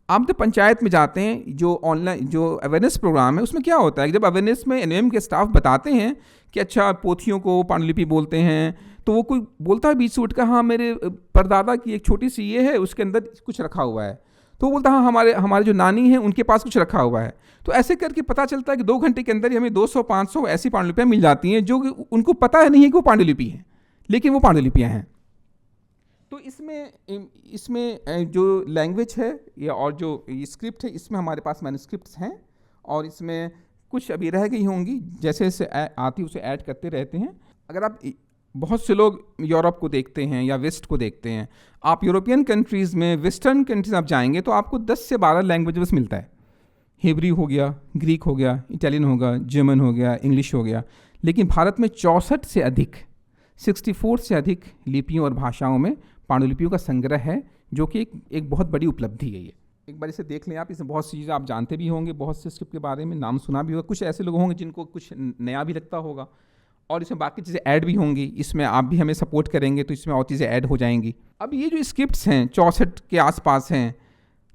A: आप जब पंचायत में जाते हैं, जो ऑनलाइन जो अवेयरनेस प्रोग्राम है, उसमें क्या होता है कि जब अवेयरनेस में NMM के स्टाफ बताते हैं कि अच्छा पोथियों को पांडुलिपि बोलते हैं, तो वो कोई बोलता है बीच से उठ कर, हाँ मेरे परदादा की एक छोटी सी ये है, उसके अंदर कुछ रखा हुआ है। तो बोलता हाँ हमारे जो नानी हैं उनके पास कुछ रखा हुआ है। तो ऐसे करके पता चलता है कि 2 घंटे के अंदर ही हमें 200-500 ऐसी पांडुलिपियाँ मिल जाती हैं जो उनको पता नहीं है कि वो पांडुलिपि हैं, लेकिन वो पांडुलिपियाँ हैं। तो इसमें जो लैंग्वेज है या और जो स्क्रिप्ट है, इसमें हमारे पास मैन्युस्क्रिप्ट्स हैं और इसमें कुछ अभी रह गई होंगी, जैसे जैसे आती उसे ऐड करते रहते हैं। अगर आप, बहुत से लोग यूरोप को देखते हैं या वेस्ट को देखते हैं, आप यूरोपियन कंट्रीज़ में, वेस्टर्न कंट्रीज आप जाएंगे तो आपको 10 से 12 लैंग्वेजेस मिलता है। हिब्रू हो गया, ग्रीक हो गया, इटालियन हो गया, जर्मन हो गया, इंग्लिश हो गया। लेकिन भारत में 64 से अधिक 64 से अधिक लिपियों और भाषाओं में पांडुलिपियों का संग्रह है, जो कि एक बहुत बड़ी उपलब्धि है। ये एक बार इसे देख लें आप। इसमें बहुत सी चीज़ें आप जानते भी होंगे, बहुत से स्क्रिप्ट के बारे में नाम सुना भी होगा, कुछ ऐसे लोग होंगे जिनको कुछ नया भी लगता होगा, और इसमें बाकी चीज़ें ऐड भी होंगी। इसमें आप भी हमें सपोर्ट करेंगे तो इसमें और चीज़ें ऐड हो जाएंगी। अब ये जो स्क्रिप्ट्स हैं 64 के आसपास हैं,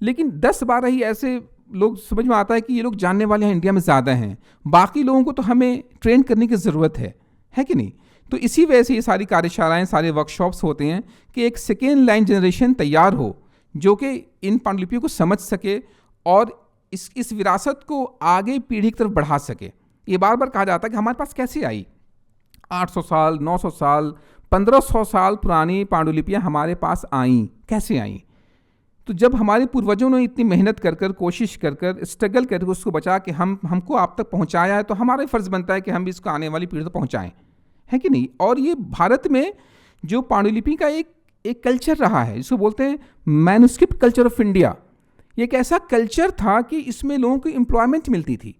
A: लेकिन 10-12 ही ऐसे लोग समझ में आता है कि ये लोग जानने वाले हैं इंडिया में ज़्यादा हैं। बाकी लोगों को तो हमें ट्रेन करने की ज़रूरत है कि नहीं? तो इसी वजह से ये सारी कार्यशालाएं, सारे वर्कशॉप्स होते हैं कि एक सेकेंड लाइन जनरेशन तैयार हो जो कि इन पांडुलिपियों को समझ सके और इस विरासत को आगे पीढ़ी की तरफ बढ़ा सके। ये बार बार कहा जाता है कि हमारे पास कैसे आई 800 साल, 900 साल, 1500 साल पुरानी पांडुलिपियाँ हमारे पास आईं, कैसे आईं? तो जब हमारे पूर्वजों ने इतनी मेहनत कर कोशिश कर स्ट्रगल करके उसको बचा के हमको आप तक पहुंचाया है, तो हमारा फ़र्ज़ बनता है कि हम भी इसको आने वाली पीढ़ी तक पहुंचाएं, है कि नहीं? और ये भारत में जो पांडुलिपि का एक कल्चर रहा है, जिसको बोलते हैं मैन्युस्क्रिप्ट कल्चर ऑफ इंडिया। ये एक ऐसा कल्चर था कि इसमें लोगों को एम्प्लॉयमेंट मिलती थी।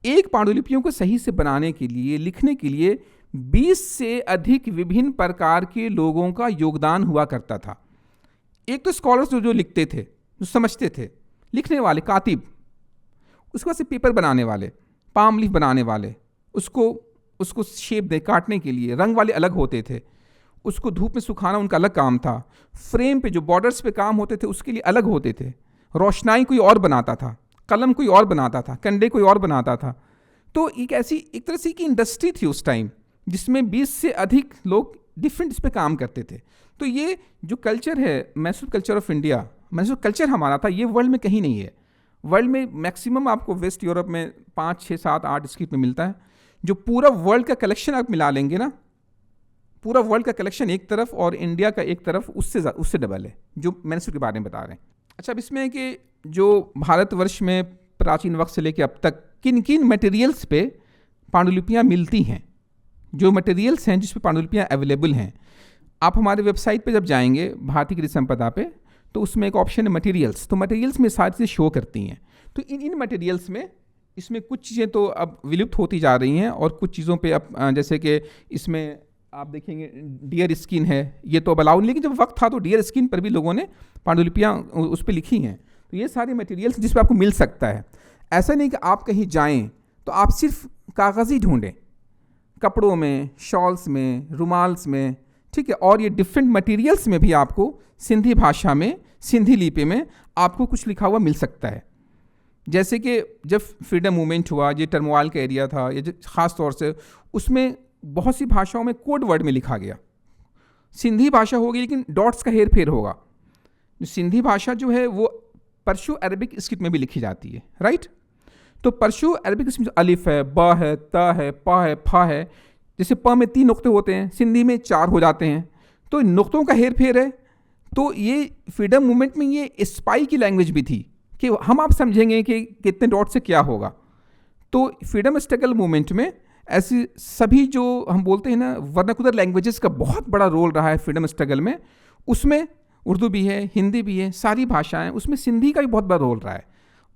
A: एक पांडुलिपियों को सही से बनाने के लिए, लिखने के लिए 20 से अधिक विभिन्न प्रकार के लोगों का योगदान हुआ करता था। एक तो स्कॉलर्स जो लिखते थे, जो समझते थे, लिखने वाले कातिब, उसके बाद से पेपर बनाने वाले, पाम लीफ बनाने वाले, उसको शेप दे काटने के लिए रंग वाले अलग होते थे, उसको धूप में सुखाना उनका अलग काम था, फ्रेम पे जो बॉर्डर्स पे काम होते थे उसके लिए अलग होते थे, रोशनाई कोई और बनाता था, कलम कोई और बनाता था, कंडे कोई और बनाता था। तो एक तरह से की इंडस्ट्री थी उस टाइम, जिसमें 20 से अधिक लोग डिफरेंट इस पे काम करते थे। तो ये जो कल्चर है Mysore culture of India, Mysore culture हमारा था, ये वर्ल्ड में कहीं नहीं है। वर्ल्ड में मैक्सिमम आपको वेस्ट यूरोप में 5, 6, 7, 8 स्क्रिप्ट में मिलता है। जो पूरा वर्ल्ड का कलेक्शन आप मिला लेंगे ना, पूरा वर्ल्ड का कलेक्शन एक तरफ और इंडिया का एक तरफ, उससे डबल है, जो मैसूर के बारे में बता रहे हैं। अच्छा, अब इसमें है कि जो भारतवर्ष में प्राचीन वक्त से लेकर अब तक किन किन मटेरियल्स पे पांडुलिपियाँ मिलती हैं, जो मटेरियल्स हैं जिस पे पांडुलिपियाँ अवेलेबल हैं। आप हमारे वेबसाइट पे जब जाएंगे भारतीय कृषि संपदा पे, तो उसमें एक ऑप्शन है मटेरियल्स। तो मटेरियल्स में सारी चीज़ें शो करती हैं। तो इन मटेरियल्स में इसमें कुछ चीज़ें तो अब विलुप्त होती जा रही हैं, और कुछ चीज़ों पे अब जैसे कि इसमें आप देखेंगे डियर स्किन है, ये तो अब अलाउ नहीं, लेकिन जब वक्त था तो डियर स्किन पर भी लोगों ने पांडुलिपियाँ उस पर लिखी हैं। तो ये सारे मटेरियल्स जिस पर आपको मिल सकता है। ऐसा नहीं कि आप कहीं जाएँ तो आप सिर्फ कागज़ ही ढूंढें, कपड़ों में, शॉल्स में, रुमाल्स में, ठीक है। और ये डिफरेंट मटेरियल्स में भी आपको सिंधी भाषा में, सिंधी लिपि में आपको कुछ लिखा हुआ मिल सकता है। जैसे कि जब फ्रीडम मूवमेंट हुआ, ये टर्मोइल का एरिया था, ये ख़ास तौर से उसमें बहुत सी भाषाओं में कोड वर्ड में लिखा गया। सिंधी भाषा होगी लेकिन डॉट्स का हेर फेर होगा। सिंधी भाषा जो है वो पर्शो अरबिक स्क्रिप्ट में भी लिखी जाती है, राइट। तो पर्शो अरबिक स्क्रिप्ट में अलिफ है, ब है, त है, प है, फ है। जैसे प में 3 नुक्ते होते हैं, सिंधी में 4 हो जाते हैं। तो नुक्तों का हेर फेर है। तो ये फ्रीडम मूवमेंट में ये स्पाई की लैंग्वेज भी थी कि हम आप समझेंगे कि कितने डॉट से क्या होगा। तो फ्रीडम स्ट्रगल मूवमेंट में ऐसी सभी जो हम बोलते हैं ना वर्नाकुलर लैंग्वेजेस का बहुत बड़ा रोल रहा है फ्रीडम स्ट्रगल में। उसमें उर्दू भी है, हिंदी भी है, सारी भाषाएं, उसमें सिंधी का भी बहुत बड़ा रोल रहा है।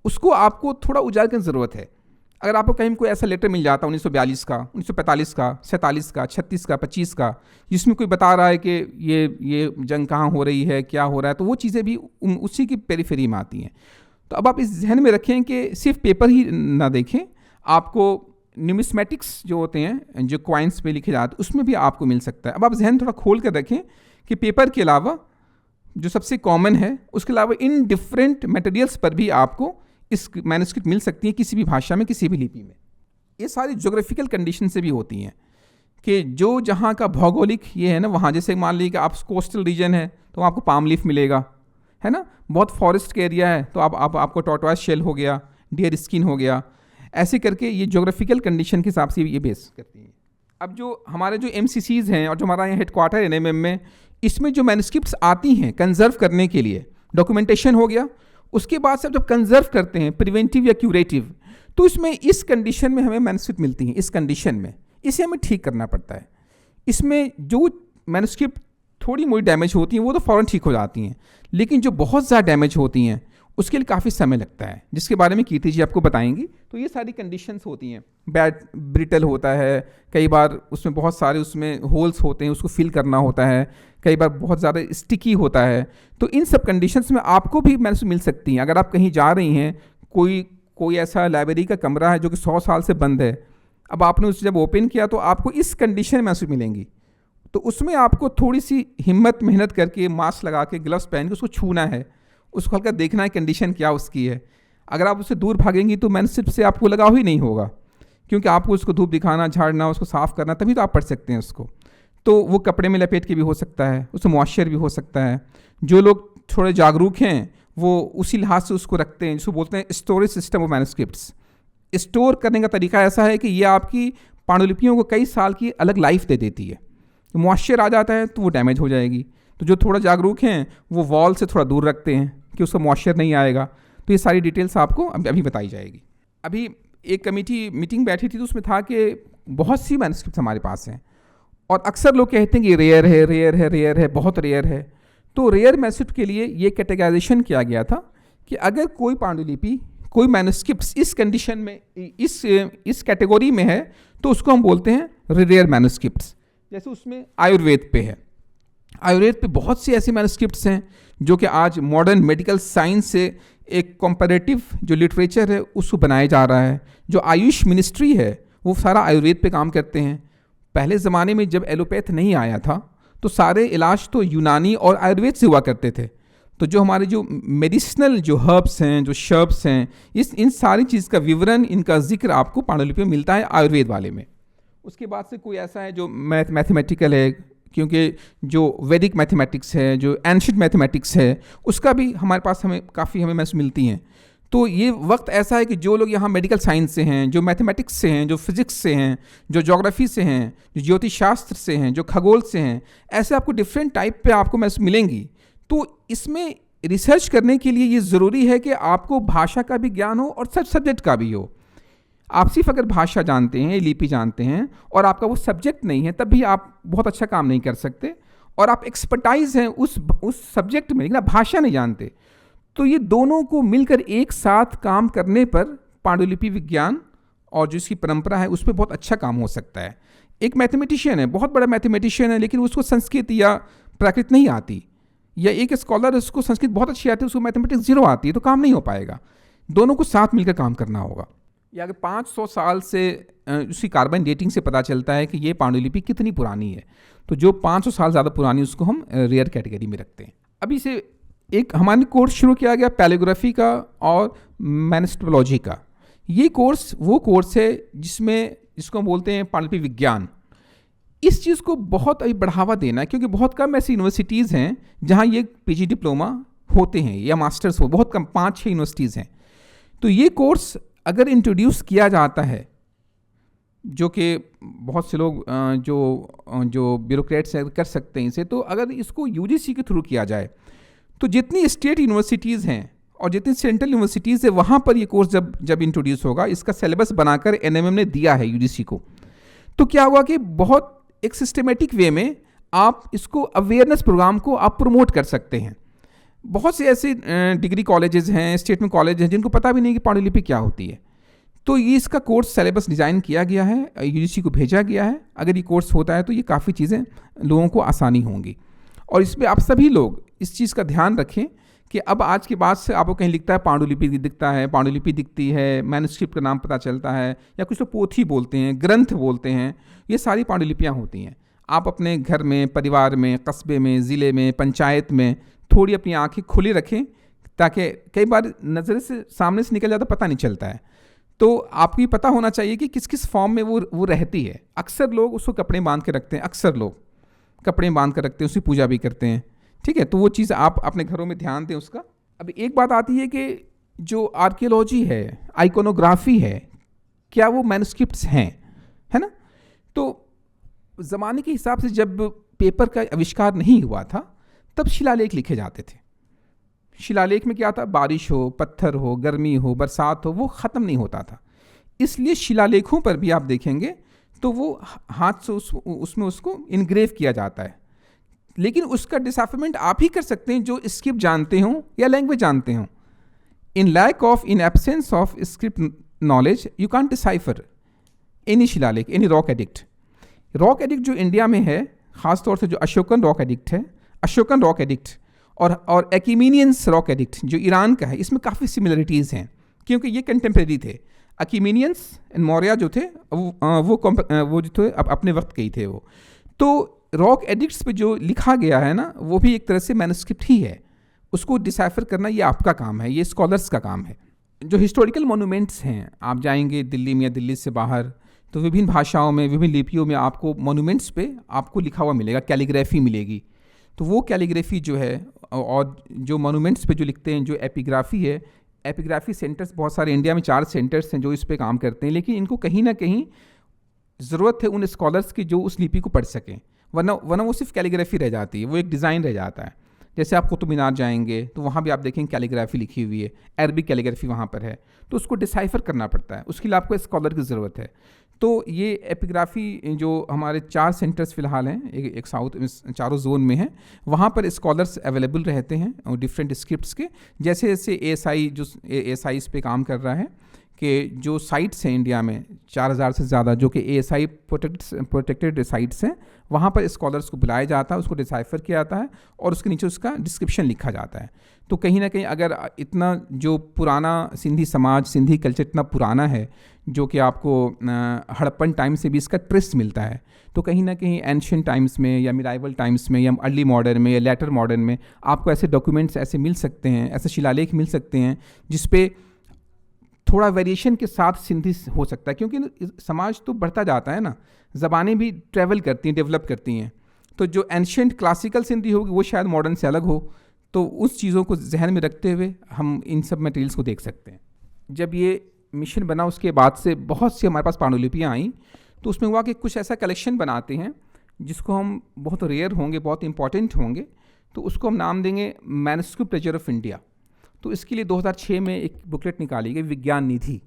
A: उसको आपको थोड़ा उजागर करने की ज़रूरत है। अगर आपको कहीं कोई ऐसा लेटर मिल जाता 1942 का, 1945 का, 47 का, 36 का, 25 का, जिसमें कोई बता रहा है कि ये जंग कहाँ हो रही है, क्या हो रहा है, तो वो चीज़ें भी उसी की पेरीफेरी में आती हैं। तो अब आप इस ध्यान में रखें कि सिर्फ पेपर ही ना देखें, आपको न्यूमिस्मेटिक्स जो होते हैं, जो कॉइन्स पे लिखे जाते हैं, उसमें भी आपको मिल सकता है। अब आप जहन थोड़ा खोल कर रखें कि पेपर के अलावा जो सबसे कॉमन है, उसके अलावा इन डिफरेंट मटेरियल्स पर भी आपको इस मैन्युस्क्रिप्ट मिल सकती है, किसी भी भाषा में, किसी भी लिपि में। ये सारी ज्योग्राफिकल कंडीशन से भी होती हैं कि जो जहाँ का भौगोलिक ये है ना, वहाँ जैसे मान लीजिए कि आप कोस्टल रीजन है तो आपको पाम लीफ मिलेगा, है ना। बहुत फॉरेस्ट का एरिया है तो आपको टॉर्टोइस शेल हो गया, डियर स्किन हो गया। ऐसे करके ये ज्योग्राफिकल कंडीशन के हिसाब से ये बेस करती हैं। अब जो हमारे जो MCCs हैं और जो हमारा यहाँ हेडक्वार्टर NMM में, इसमें जो मैन्युस्क्रिप्ट्स आती हैं कंजर्व करने के लिए, डॉक्यूमेंटेशन हो गया, उसके बाद से जब कंजर्व करते हैं प्रिवेंटिव या क्यूरेटिव, तो इसमें इस कंडीशन में हमें मैन्युस्क्रिप्ट मिलती हैं। इस कंडीशन में इसे हमें ठीक करना पड़ता है। इसमें जो मैन्युस्क्रिप्ट थोड़ी मोड़ी डैमेज होती हैं वो तो फ़ौरन ठीक हो जाती हैं, लेकिन जो बहुत ज़्यादा डैमेज होती हैं उसके लिए काफ़ी समय लगता है, जिसके बारे में कीर्ति जी आपको बताएंगी। तो ये सारी कंडीशंस होती हैं। बैड ब्रिटल होता है, कई बार उसमें बहुत सारे उसमें होल्स होते हैं, उसको फिल करना होता है, कई बार बहुत ज़्यादा स्टिकी होता है। तो इन सब कंडीशंस में आपको भी मिल सकती हैं। अगर आप कहीं जा रही हैं, कोई ऐसा लाइब्रेरी का कमरा है जो कि 100 साल से बंद है, अब आपने उसे जब ओपन किया तो आपको इस कंडीशन में मिलेंगी। तो उसमें आपको थोड़ी सी हिम्मत मेहनत करके, मास्क लगा के, ग्लव्स पहन के उसको छूना है, उसको हल्का देखना है कंडीशन क्या उसकी है। अगर आप उससे दूर भागेंगी तो मैनस्क्रिप्ट से आपको लगाव ही नहीं होगा, क्योंकि आपको उसको धूप दिखाना, झाड़ना, उसको साफ़ करना, तभी तो आप पढ़ सकते हैं उसको। तो वो कपड़े में लपेट के भी हो सकता है, उसमें मॉइस्चर भी हो सकता है। जो लोग थोड़े जागरूक हैं वो उसी लिहाज से उसको रखते हैं, जिसको बोलते हैं स्टोरेज सिस्टम ऑफ मैनस्क्रिप्ट्स। स्टोर करने का तरीका ऐसा है कि ये आपकी पांडुलिपियों को कई साल की अलग लाइफ दे देती है। मॉइस्चर आ जाता है तो वो डैमेज हो जाएगी। तो जो थोड़ा जागरूक हैं वो वॉल से थोड़ा दूर रखते हैं कि उसका मॉइस्चर नहीं आएगा। तो ये सारी डिटेल्स आपको अभी बताई जाएगी। अभी एक कमेटी मीटिंग बैठी थी तो उसमें था कि बहुत सी मैनस्क्रिप्ट्स हमारे पास हैं और अक्सर लोग कहते हैं कि रेयर है, रेयर है, रेयर है, बहुत रेयर है। तो रेयर मैनस्क्रिप्ट के लिए ये कैटेगराइजेशन किया गया था कि अगर कोई पांडुलिपि, कोई मैनस्क्रिप्ट इस कंडीशन में, इस कैटेगरी में है तो उसको हम बोलते हैं रेयर मैनस्क्रिप्ट्स। जैसे उसमें आयुर्वेद पे है, आयुर्वेद पे बहुत सी ऐसी मैनस्क्रिप्ट्स हैं जो कि आज मॉडर्न मेडिकल साइंस से एक कंपैरेटिव जो लिटरेचर है उसको बनाया जा रहा है। जो आयुष मिनिस्ट्री है वो सारा आयुर्वेद पे काम करते हैं। पहले ज़माने में जब एलोपैथ नहीं आया था तो सारे इलाज तो यूनानी और आयुर्वेद से हुआ करते थे। तो जो हमारे जो मेडिसिनल जो हर्ब्स हैं, जो शर्ब्स हैं, इन सारी चीज़ का विवरण, इनका जिक्र आपको पांडुलिपि में मिलता है आयुर्वेद वाले में। उसके बाद से कोई ऐसा है जो मैथमेटिकल है, क्योंकि जो वैदिक मैथमेटिक्स है, जो एंशिएंट मैथमेटिक्स है, उसका भी हमारे पास हमें मिलती हैं। तो ये वक्त ऐसा है कि जो लोग यहाँ मेडिकल साइंस से हैं, जो मैथमेटिक्स से हैं, जो फिजिक्स से हैं, जो ज्योग्राफी से हैं, जो ज्योतिष शास्त्र से हैं, जो खगोल से हैं, ऐसे आपको डिफरेंट टाइप पे आपको मिलेंगी। तो इसमें रिसर्च करने के लिए ये ज़रूरी है कि आपको भाषा का भी ज्ञान हो और सब्जेक्ट का भी हो। आप सिर्फ अगर भाषा जानते हैं, लिपि जानते हैं और आपका वो सब्जेक्ट नहीं है, तब भी आप बहुत अच्छा काम नहीं कर सकते। और आप एक्सपर्टाइज हैं उस सब्जेक्ट में, लेकिन आप भाषा नहीं जानते। तो ये दोनों को मिलकर एक साथ काम करने पर पांडुलिपि विज्ञान और जो इसकी परंपरा है उस पर बहुत अच्छा काम हो सकता है। एक मैथमेटिशियन है, बहुत बड़ा मैथमेटिशियन है, लेकिन उसको संस्कृत या प्राकृत नहीं आती, या एक स्कॉलर है उसको संस्कृत बहुत अच्छी आती है, उसको मैथमेटिक्स 0 आती है, तो काम नहीं हो पाएगा। दोनों को साथ मिलकर काम करना होगा। या अगर 500 साल से उसकी कार्बन डेटिंग से पता चलता है कि ये पांडुलिपि कितनी पुरानी है, तो जो 500 साल ज़्यादा पुरानी उसको हम रेयर कैटेगरी में रखते हैं। अभी से एक हमारे कोर्स शुरू किया गया पैलेग्राफी का और मैनस्क्रिप्टोलॉजी का। ये कोर्स वो कोर्स है जिसको हम बोलते हैं पांडुलिपि विज्ञान। इस चीज़ को बहुत अभी बढ़ावा देना है, क्योंकि बहुत कम ऐसी यूनिवर्सिटीज़ हैं जहाँ ये पीजी डिप्लोमा होते हैं या मास्टर्स हो, बहुत कम 5-6 यूनिवर्सिटीज़ हैं। तो ये कोर्स अगर इंट्रोड्यूस किया जाता है, जो कि बहुत से लोग जो ब्यूरोक्रेट्स कर सकते हैं इसे, तो अगर इसको यूजीसी के थ्रू किया जाए तो जितनी स्टेट यूनिवर्सिटीज़ हैं और जितनी सेंट्रल यूनिवर्सिटीज़ है वहाँ पर ये कोर्स जब इंट्रोड्यूस होगा, इसका सिलेबस बनाकर एनएमएम ने दिया है यूजीसी को, तो क्या होगा कि बहुत एक सिस्टमेटिक वे में आप इसको अवेयरनेस प्रोग्राम को आप प्रमोट कर सकते हैं। बहुत से ऐसे डिग्री कॉलेजेस हैं, स्टेट में कॉलेज हैं, जिनको पता भी नहीं कि पांडुलिपि क्या होती है। तो ये इसका कोर्स सिलेबस डिज़ाइन किया गया है, यूजीसी को भेजा गया है। अगर ये कोर्स होता है तो ये काफ़ी चीज़ें लोगों को आसानी होंगी। और इसमें आप सभी लोग इस चीज़ का ध्यान रखें कि अब आज के बाद से आपको कहीं लिखता है पांडुलिपि दिखता है, पांडुलिपि दिखती है, मैनस्क्रिप्ट का नाम पता चलता है, या कुछ लोग पोथी बोलते हैं, ग्रंथ बोलते हैं, ये सारी पांडुलिपियाँ होती हैं। आप अपने घर में, परिवार में, कस्बे में, ज़िले में, पंचायत में थोड़ी अपनी आँखें खुली रखें, ताकि कई बार नज़र से सामने से निकल जाता पता नहीं चलता है। तो आपको ये पता होना चाहिए कि किस किस फॉर्म में वो रहती है। अक्सर लोग उसको कपड़े बांध के रखते हैं, अक्सर लोग कपड़े बांध कर रखते हैं, उसकी पूजा भी करते हैं। ठीक है, तो वो चीज़ आप अपने घरों में ध्यान दें उसका। अब एक बात आती है कि जो आर्कियोलॉजी है, आइकोनोग्राफी है, क्या वो मैनस्क्रिप्ट्स हैं, है ना? तो ज़माने के हिसाब से जब पेपर का आविष्कार नहीं हुआ था तब शिलालेख लिखे जाते थे। शिलालेख में क्या था, बारिश हो, पत्थर हो, गर्मी हो, बरसात हो, वो ख़त्म नहीं होता था। इसलिए शिलालेखों पर भी आप देखेंगे तो वो हाथ से उसमें उसको इनग्रेव किया जाता है। लेकिन उसका डिसाफरमेंट आप ही कर सकते हैं जो स्क्रिप्ट जानते हों या लैंग्वेज जानते हों। in absence of script knowledge, you can't decipher any शिलालेख, any rock edict. Rock edict जो इंडिया में है, ख़ासतौर से जो अशोकन रॉक एडिक्ट है, अशोकन रॉक एडिक्ट और एक्यूमेनियंस रॉक एडिक्ट जो ईरान का है, इसमें काफ़ी सिमिलरिटीज़ हैं क्योंकि ये कंटेम्प्रेरी थे. एक्यूमेनियंस एंड मौर्य जो थे वो जो थे अपने वक्त के ही थे वो. तो रॉक एडिक्ट्स पे जो लिखा गया है ना, वो भी एक तरह से मैन्युस्क्रिप्ट ही है. उसको डिसाइफर करना ये आपका काम है, ये स्कॉलर्स का काम है. जो हिस्टोरिकल मोनूमेंट्स हैं, आप जाएंगे दिल्ली में या दिल्ली से बाहर, तो विभिन्न भाषाओं में, विभिन्न लिपियों में आपको मोनूमेंट्स पे आपको लिखा हुआ मिलेगा, कैलीग्राफी मिलेगी. तो वो कैलीग्राफी जो है और जो मोनूमेंट्स पे जो लिखते हैं, जो एपिग्राफी है, एपिग्राफी सेंटर्स बहुत सारे इंडिया में 4 सेंटर्स हैं जो इस पे काम करते हैं. लेकिन इनको कहीं ना कहीं ज़रूरत है उन स्कॉलर्स की जो उस लिपि को पढ़ सकें, वरना वो सिर्फ कैलीग्राफी रह जाती है, वो एक डिज़ाइन रह जाता है. जैसे आप कुतुब मीनार जाएंगे तो वहाँ भी आप देखेंगे कैलीग्राफी लिखी हुई है, अरबिक कैलीग्राफी वहाँ पर है, तो उसको डिसाइफर करना पड़ता है, उसके लिए आपको स्कॉलर की ज़रूरत है. तो ये एपिग्राफी जो हमारे 4 सेंटर्स फ़िलहाल हैं, एक साउथ चारों जोन में हैं, वहाँ पर स्कॉलर्स अवेलेबल रहते हैं और डिफरेंट स्क्रिप्ट्स के. जैसे जैसे ASI जो ASI इस पे काम कर रहा है कि जो साइट्स हैं इंडिया में 4000 से ज़्यादा जो कि ASI प्रोटेक्टेड साइट्स हैं, वहाँ पर स्कॉलर्स को बुलाया जाता है, उसको डिसाइफर किया जाता है और उसके नीचे उसका डिस्क्रिप्शन लिखा जाता है. तो कहीं ना कहीं अगर इतना जो पुराना सिंधी समाज, सिंधी कल्चर इतना पुराना है, जो कि आपको हड़प्पन टाइम से भी इसका ट्रेस मिलता है, तो कहीं ना कहीं एंशियंट टाइम्स में या मिडाइवल टाइम्स में या अर्ली मॉडर्न में या लेटर मॉडर्न में आपको ऐसे डॉक्यूमेंट्स ऐसे मिल सकते हैं, ऐसे शिलालेख मिल सकते हैं जिसपे थोड़ा वेरिएशन के साथ सिंधी हो सकता है. क्योंकि समाज तो बढ़ता जाता है ना, ज़बानें भी ट्रैवल करती हैं, डेवलप करती हैं. तो जो एंशियंट क्लासिकल सिंधी होगी वो शायद मॉडर्न से अलग हो, तो उस चीज़ों को जहन में रखते हुए हम इन सब मटेरियल्स को देख सकते हैं. जब ये मिशन बना उसके बाद से बहुत सी हमारे पास पांडुलिपियाँ आई, तो उसमें हुआ कि कुछ ऐसा कलेक्शन बनाते हैं जिसको हम बहुत रेयर होंगे, बहुत इंपॉर्टेंट होंगे, तो उसको हम नाम देंगे मैन्युस्क्रिप्ट ट्रेजर ऑफ इंडिया. तो इसके लिए 2006 में एक बुकलेट निकाली गई, विज्ञान निधि.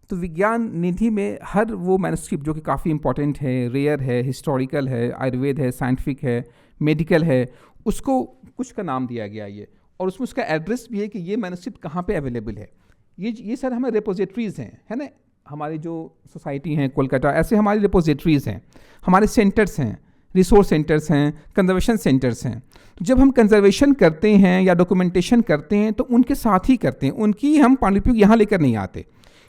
A: तो विज्ञान निधि में हर वो मैन्युस्क्रिप्ट जो कि काफ़ी इंपॉर्टेंट है, रेयर है, हिस्टोरिकल है, आयुर्वेद है, साइंटिफिक है, मेडिकल है, उसको कुछ का नाम दिया गया ये. और उसमें उसका एड्रेस भी है कि ये मैन्युस्क्रिप्ट कहाँ पे अवेलेबल है. ये सर हमें रिपोजिटरीज़ हैं, है ना, हमारी जो सोसाइटी हैं कोलकाता, ऐसे हमारी रिपोजिटरीज़ हैं, हमारे सेंटर्स हैं, रिसोर्स सेंटर्स हैं, कंजर्वेशन सेंटर्स हैं. तो जब हम कंजर्वेशन करते हैं या डॉक्यूमेंटेशन करते हैं तो उनके साथ ही करते हैं, उनकी हम पांडुलिपियों को यहाँ लेकर नहीं आते.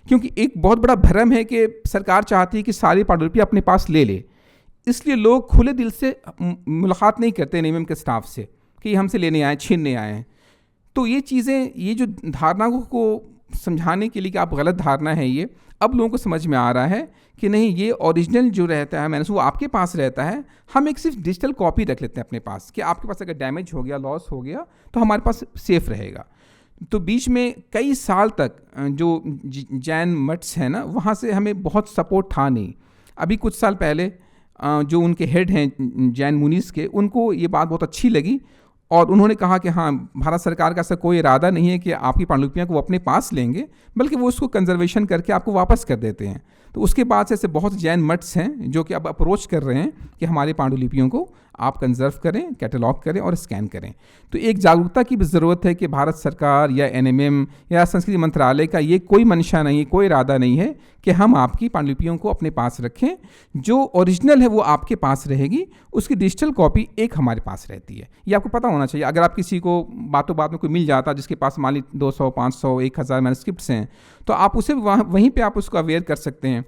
A: क्योंकि एक बहुत बड़ा भ्रम है कि सरकार चाहती है कि सारी पांडुलिपियाँ अपने पास ले ले, इसलिए लोग खुले दिल से मुलाकात नहीं करते NMM के स्टाफ से कि हमसे लेने आए, छीनने आए हैं. तो ये चीज़ें, ये जो धारणा को समझाने के लिए कि आप गलत धारणा है ये, अब लोगों को समझ में आ रहा है कि नहीं, ये ओरिजिनल जो रहता है मैंने वो आपके पास रहता है. हम एक सिर्फ डिजिटल कॉपी रख लेते हैं अपने पास कि आपके पास अगर डैमेज हो गया, लॉस हो गया, तो हमारे पास सेफ रहेगा. तो बीच में कई साल तक जो जैन मठ्स हैं ना, वहाँ से हमें बहुत सपोर्ट था नहीं. अभी कुछ साल पहले जो उनके हेड हैं जैन मुनीस के, उनको ये बात बहुत अच्छी लगी और उन्होंने कहा कि हाँ, भारत सरकार का ऐसा कोई इरादा नहीं है कि आपकी पांडुलिपियाँ को वो अपने पास लेंगे, बल्कि वो उसको कंजर्वेशन करके आपको वापस कर देते हैं. तो उसके बाद से ऐसे बहुत जैन मठ्स हैं जो कि अब अप्रोच कर रहे हैं कि हमारी पांडुलिपियों को आप कंजर्व करें, कैटलॉग करें और स्कैन करें. तो एक जागरूकता की भी ज़रूरत है कि भारत सरकार या NMM या संस्कृति मंत्रालय का ये कोई मंशा नहीं है, कोई इरादा नहीं है कि हम आपकी पांडुलिपियों को अपने पास रखें. जो ओरिजिनल है वो आपके पास रहेगी, उसकी डिजिटल कॉपी एक हमारे पास रहती है. ये आपको पता होना चाहिए. अगर आप किसी को बातों बात में कोई मिल जाता जिसके पास मान ली 200, 500, 1000 मैन्युस्क्रिप्ट्स हैं, तो आप उसे वहीं पे आप उसको अवेयर कर सकते हैं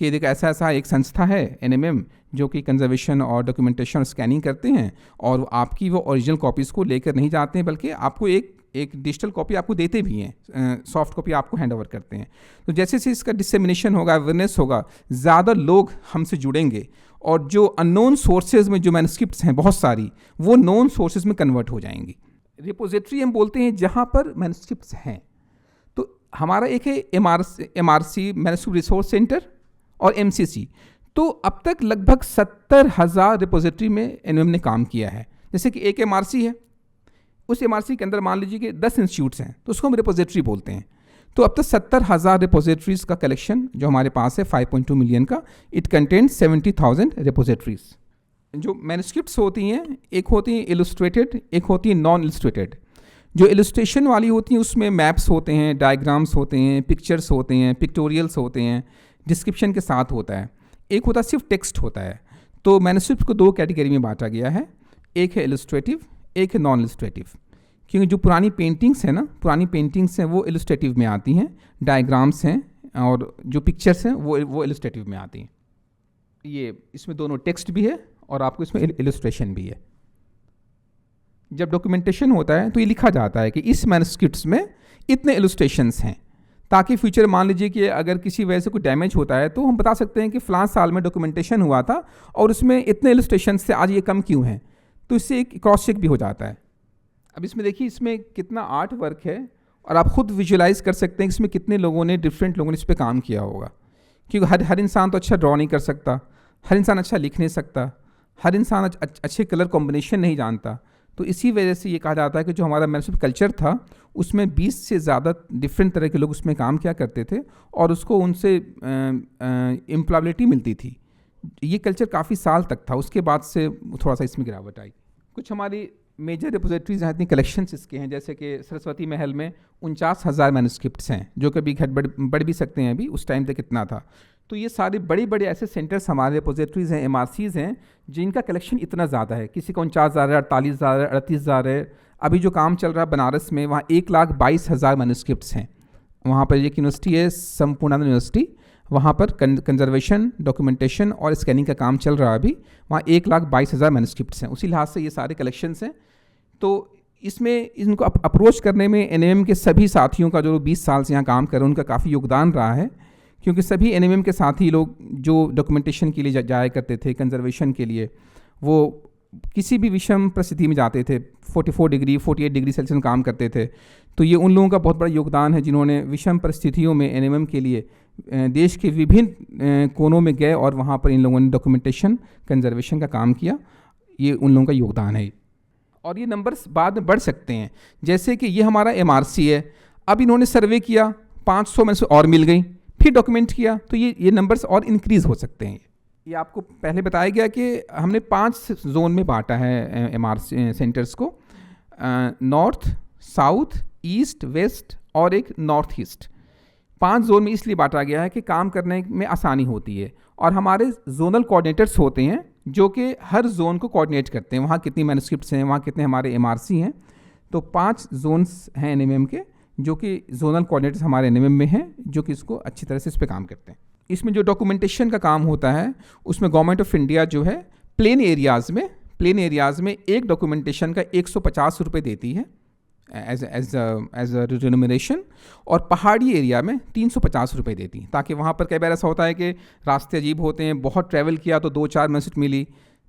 A: कि देखो ऐसा एक संस्था है NMM जो कि कंजर्वेशन और डॉक्यूमेंटेशन और स्कैनिंग करते हैं, और आपकी वो ओरिजिनल कॉपीज़ को लेकर नहीं जाते हैं, बल्कि आपको एक डिजिटल कॉपी आपको देते भी हैं, सॉफ्ट कॉपी आपको हैंड ओवर करते हैं. तो जैसे जैसे इसका डिसेमिनेशन होगा, अवेयरनेस होगा, ज़्यादा लोग हमसे जुड़ेंगे और जो अननोन सोर्सेज में जो मैन्युस्क्रिप्ट्स हैं बहुत सारी, वो नोन सोर्सेज में कन्वर्ट हो जाएंगी. रिपोजिटरी हम बोलते हैं जहाँ पर मैन्युस्क्रिप्ट्स हैं. तो हमारा एक है MRC मैन्युस्क्रिप्ट रिसोर्स सेंटर और MCC. तो अब तक लगभग 70,000 रिपोजिटरी में NMM ने काम किया है. जैसे कि एक MRC है, उस MRC के अंदर मान लीजिए कि 10 इंस्टीट्यूट्स हैं, तो उसको हम रिपोजिटरी बोलते हैं. तो अब तक 70,000 रिपोजिटरीज का कलेक्शन जो हमारे पास है 5.2 मिलियन का, इट कंटेन्स 70,000 रिपोजिटरीज. जो मैन्युस्क्रिप्ट्स होती हैं, एक होती हैं इलस्ट्रेटेड, एक होती हैं नॉन इलस्ट्रेटेड. जो इलस्ट्रेशन वाली होती हैं उसमें मैप्स होते हैं, डायग्राम्स होते हैं, पिक्चर्स होते हैं, पिक्टोरियल्स होते हैं, डिस्क्रिप्शन के साथ होता है। एक होता है सिर्फ टेक्स्ट होता है। तो मैन्युस्क्रिप्ट को दो कैटेगरी में बांटा गया है, एक है इलस्ट्रेटिव, एक है नॉन इलस्ट्रेटिव। क्योंकि जो पुरानी पेंटिंग्स हैं ना, पुरानी पेंटिंग्स हैं वो इलस्ट्रेटिव में आती हैं, डायग्राम्स हैं और जो पिक्चर्स हैं वो इलस्ट्रेटिव में आती हैं। ये इसमें दोनों टेक्स्ट भी है और आपको इसमें इलस्ट्रेशन भी है। जब डॉक्यूमेंटेशन होता है तो ये लिखा जाता है कि इस मैन्युस्क्रिप्ट्स में इतने इलस्ट्रेशंस हैं, ताकि फ्यूचर मान लीजिए कि अगर किसी वजह से कोई डैमेज होता है तो हम बता सकते हैं कि फ़लाँ साल में डॉक्यूमेंटेशन हुआ था और उसमें इतने इलस्ट्रेशंस थे, आज ये कम क्यों हैं। तो इससे एक क्रॉस चेक भी हो जाता है। अब इसमें देखिए इसमें कितना आर्ट वर्क है और आप खुद विजुलाइज कर सकते हैं कि इसमें कितने लोगों ने, डिफरेंट लोगों ने इस पर काम किया होगा। क्योंकि हर इंसान तो अच्छा ड्रॉ नहीं कर सकता, हर इंसान अच्छा लिख नहीं सकता, हर इंसान अच्छे कलर कॉम्बिनेशन नहीं जानता। तो इसी वजह से ये कहा जाता है कि जो हमारा मैन्युस्क्रिप्ट कल्चर था उसमें 20 से ज़्यादा डिफरेंट तरह के लोग उसमें काम किया करते थे और उसको उनसे एम्प्लॉयबिलिटी मिलती थी। ये कल्चर काफ़ी साल तक था, उसके बाद से थोड़ा सा इसमें गिरावट आई। कुछ हमारी मेजर रिपोजिटरीज हैं, इतनी कलेक्शंस इसके हैं, जैसे कि सरस्वती महल में 49,000 मैन्युस्क्रिप्ट्स हैं, जो कभी घट बढ़ भी सकते हैं, अभी उस टाइम तक कितना था। तो ये सारे बड़े बड़े ऐसे सेंटर्स हमारे रिपोजिटरीज हैं, MRCs हैं, जिनका कलेक्शन इतना ज़्यादा है। किसी का 49,000 है, 48,000 है, 38,000 है। अभी जो काम चल रहा है बनारस में, वहाँ 1,22,000 मैन्युस्क्रिप्ट्स हैं। वहाँ पर एक यूनिवर्सिटी है, संपूर्णानंद यूनिवर्सिटी, वहाँ पर कंजर्वेशन, डॉक्यूमेंटेशन और स्कैनिंग का काम चल रहा है अभी। वहाँ 1,22,000 मैन्युस्क्रिप्ट्स हैं। उसी लिहाज से ये सारे कलेक्शंस हैं। तो इसमें इनको अप्रोच करने में NMM के सभी साथियों का, जो 20 साल से यहाँ काम कर रहे हैं, उनका काफ़ी योगदान रहा है। क्योंकि सभी NMM के साथी लोग जो डॉक्यूमेंटेशन के लिए जाया करते थे, कंजर्वेशन के लिए, वो किसी भी विषम परिस्थिति में जाते थे, 44 डिग्री 48 डिग्री सेल्सियस में काम करते थे। तो ये उन लोगों का बहुत बड़ा योगदान है जिन्होंने विषम परिस्थितियों में NMM के लिए देश के विभिन्न कोनों में गए और वहाँ पर इन लोगों ने डॉक्यूमेंटेशन, कंजर्वेशन का काम किया। ये उन लोगों का योगदान है। और ये नंबर्स बाद में बढ़ सकते हैं। जैसे कि ये हमारा MRC है, अब इन्होंने सर्वे किया, 500 में से और मिल गई, फिर डॉक्यूमेंट किया, तो ये नंबर्स और इंक्रीज़ हो सकते हैं। ये आपको पहले बताया गया कि हमने 5 जोन में बांटा है MRC सेंटर्स को, नॉर्थ, साउथ, ईस्ट, वेस्ट और एक नॉर्थ ईस्ट। 5 जोन में इसलिए बांटा गया है कि काम करने में आसानी होती है। और हमारे जोनल कोऑर्डिनेटर्स होते हैं जो कि हर जोन को कोऑर्डिनेट करते हैं, वहाँ कितनी मैन्युस्क्रिप्ट्स हैं, वहाँ कितने हमारे MRC हैं। तो 5 जोन्स हैं NMM के, जो कि जोनल कोऑर्डिनेटर्स हमारे NMM में हैं, जो कि इसको अच्छी तरह से इस पर काम करते हैं। इसमें जो डॉक्यूमेंटेशन का काम होता है उसमें गवर्नमेंट ऑफ इंडिया जो है प्लेन एरियाज़ में एक डॉक्यूमेंटेशन का 150 रुपये देती है एज अ रिन्यूमरेशन, और पहाड़ी एरिया में 350 रुपये देती है। ताकि वहाँ पर कई बार ऐसा होता है कि रास्ते अजीब होते हैं, बहुत ट्रैवल किया तो 2-4 मैन्युस्क्रिप्ट मिली,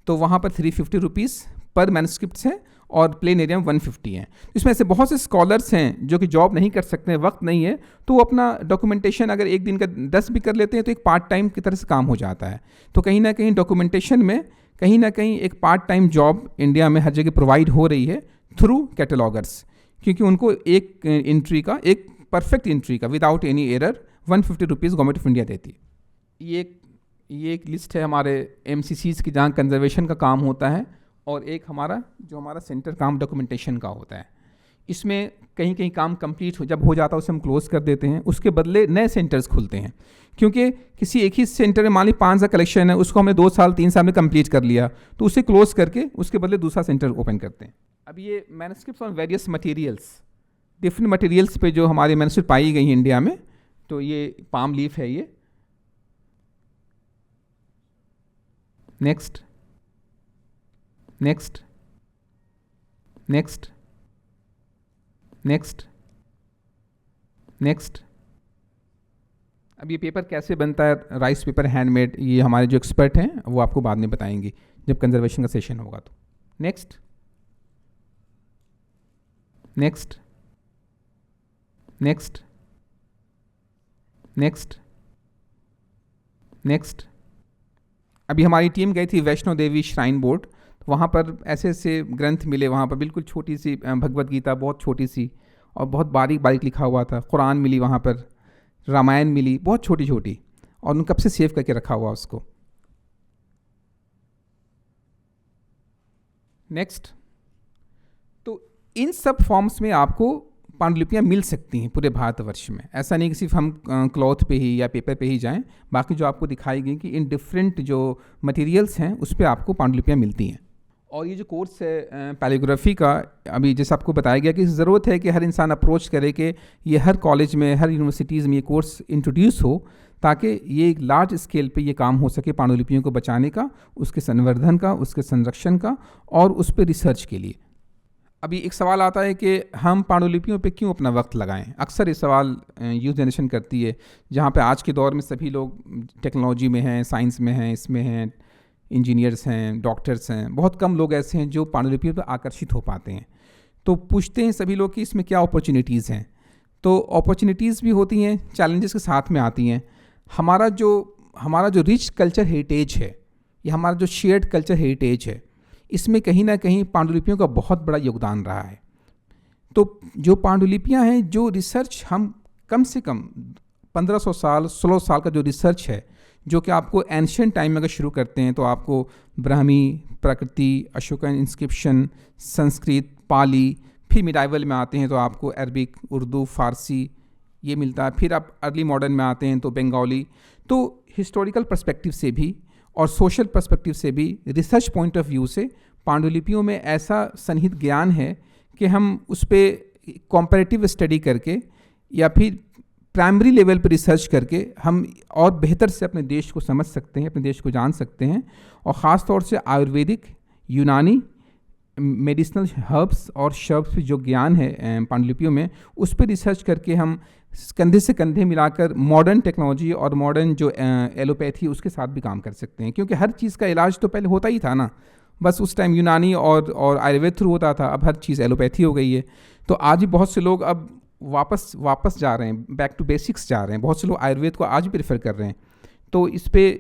A: तो वहाँ पर 350 रुपीज़ पर मैन्युस्क्रिप्ट्स है और प्लेन एरिया में 150 हैं। इसमें ऐसे बहुत से स्कॉलर्स हैं जो कि जॉब नहीं कर सकते, वक्त नहीं है, तो वो अपना डॉक्यूमेंटेशन अगर एक दिन का 10 भी कर लेते हैं तो एक पार्ट टाइम की तरह से काम हो जाता है। तो कहीं ना कहीं डॉक्यूमेंटेशन में कहीं ना कहीं एक पार्ट टाइम जॉब इंडिया में हर जगह प्रोवाइड हो रही है थ्रू कैटलॉगर्स, क्योंकि उनको एक एंट्री का, एक परफेक्ट एंट्री का without any error 150 rupees government of India देती है। ये एक लिस्ट है हमारे MCCs की जहाँ कंजर्वेशन का काम होता है, और एक हमारा सेंटर काम डॉक्यूमेंटेशन का होता है। इसमें कहीं कहीं काम कंप्लीट जब हो जाता है उसे हम क्लोज़ कर देते हैं, उसके बदले नए सेंटर्स खुलते हैं। क्योंकि किसी एक ही सेंटर में मान ली 5,000 कलेक्शन है, उसको हमने 2 साल 3 साल में कंप्लीट कर लिया, तो उसे क्लोज़ करके उसके बदले दूसरा सेंटर ओपन करते हैं। अब ये manuscripts on various materials, different materials पे जो हमारे मैन्युस्क्रिप्ट पाई गई हैं इंडिया में, तो ये पाम लीफ है। ये next next next next next अब ये पेपर कैसे बनता है, राइस पेपर हैंडमेड, ये हमारे जो एक्सपर्ट हैं वो आपको बाद में बताएंगे जब कंजर्वेशन का सेशन होगा। तो next next next next next अभी हमारी टीम गई थी वैष्णो देवी श्राइन बोर्ड, वहाँ पर ऐसे ऐसे ग्रंथ मिले, वहाँ पर बिल्कुल छोटी सी भगवत गीता, बहुत छोटी सी और बहुत बारीक बारीक लिखा हुआ था, कुरान मिली, वहाँ पर रामायण मिली, बहुत छोटी छोटी, और उन कब से सेव करके रखा हुआ उसको। नेक्स्ट, तो इन सब फॉर्म्स में आपको पांडुलिपियाँ मिल सकती हैं पूरे भारतवर्ष में। ऐसा नहीं कि सिर्फ हम क्लॉथ पे ही या पेपर पे ही जाएं, बाकी जो आपको दिखाई गई कि इन डिफरेंट जो मटेरियल्स हैं उस पर आपको पांडुलिपियाँ मिलती हैं। और ये जो कोर्स है पैलीग्राफी का, अभी जैसे आपको बताया गया कि ज़रूरत है कि हर इंसान अप्रोच करे कि ये हर कॉलेज में, हर यूनिवर्सिटीज़ में ये कोर्स इंट्रोड्यूस हो, ताकि ये एक लार्ज स्केल पे ये काम हो सके पांडुलिपियों को बचाने का, उसके संवर्धन का, उसके संरक्षण का और उस पर रिसर्च के लिए। अभी एक सवाल आता है कि हम पांडुलिपियों पे क्यों अपना वक्त लगाएं। अक्सर ये सवाल यूथ जनरेशन करती है, जहाँ पे आज के दौर में सभी लोग टेक्नोलॉजी में हैं, साइंस में हैं, इसमें हैं, इंजीनियर्स हैं, डॉक्टर्स हैं, बहुत कम लोग ऐसे हैं जो पांडुलिपियों पर आकर्षित हो पाते हैं। तो पूछते हैं सभी लोग कि इसमें क्या अपॉर्चुनिटीज़ हैं। तो अपॉर्चुनिटीज़ भी होती हैं, चैलेंजेस के साथ में आती हैं। हमारा जो रिच कल्चर हेरिटेज है, या हमारा जो शेयर्ड कल्चर हेरिटेज है, इसमें कहीं ना कहीं पांडुलिपियों का बहुत बड़ा योगदान रहा है। तो जो पांडुलिपियां हैं, जो रिसर्च हम कम से कम 1500 साल 16 साल का जो रिसर्च है, जो कि आपको एंशियंट टाइम में अगर शुरू करते हैं तो आपको ब्राह्मी, प्राकृति, अशोकन इंस्क्रिप्शन, संस्कृत, पाली, फिर मिडाइवल में आते हैं तो आपको अरबिक, उर्दू, फ़ारसी ये मिलता है। फिर आप अर्ली मॉडर्न में आते हैं तो बंगाली। तो हिस्टोरिकल पर्सपेक्टिव से भी और सोशल पर्सपेक्टिव से भी, रिसर्च पॉइंट ऑफ व्यू से पांडुलिपियों में ऐसा सन्निहित ज्ञान है कि हम उस पर कॉम्पैरेटिव स्टडी करके या फिर प्राइमरी लेवल पर रिसर्च करके हम और बेहतर से अपने देश को समझ सकते हैं, अपने देश को जान सकते हैं। और ख़ास तौर से आयुर्वेदिक, यूनानी, मेडिसिनल हर्ब्स और शब्द जो ज्ञान है पांडुलिपियों में, उस पर रिसर्च करके हम कंधे से कंधे मिलाकर मॉडर्न टेक्नोलॉजी और मॉडर्न जो एलोपैथी उसके साथ भी काम कर सकते हैं। क्योंकि हर चीज़ का इलाज तो पहले होता ही था ना, बस उस टाइम यूनानी और आयुर्वेद थ्रू होता था, अब हर चीज़ एलोपैथी हो गई है। तो आज भी बहुत से लोग अब वापस जा रहे हैं, बैक टू बेसिक्स जा रहे हैं। बहुत से लोग आयुर्वेद को आज भी प्रेफर कर रहे हैं। तो इस पर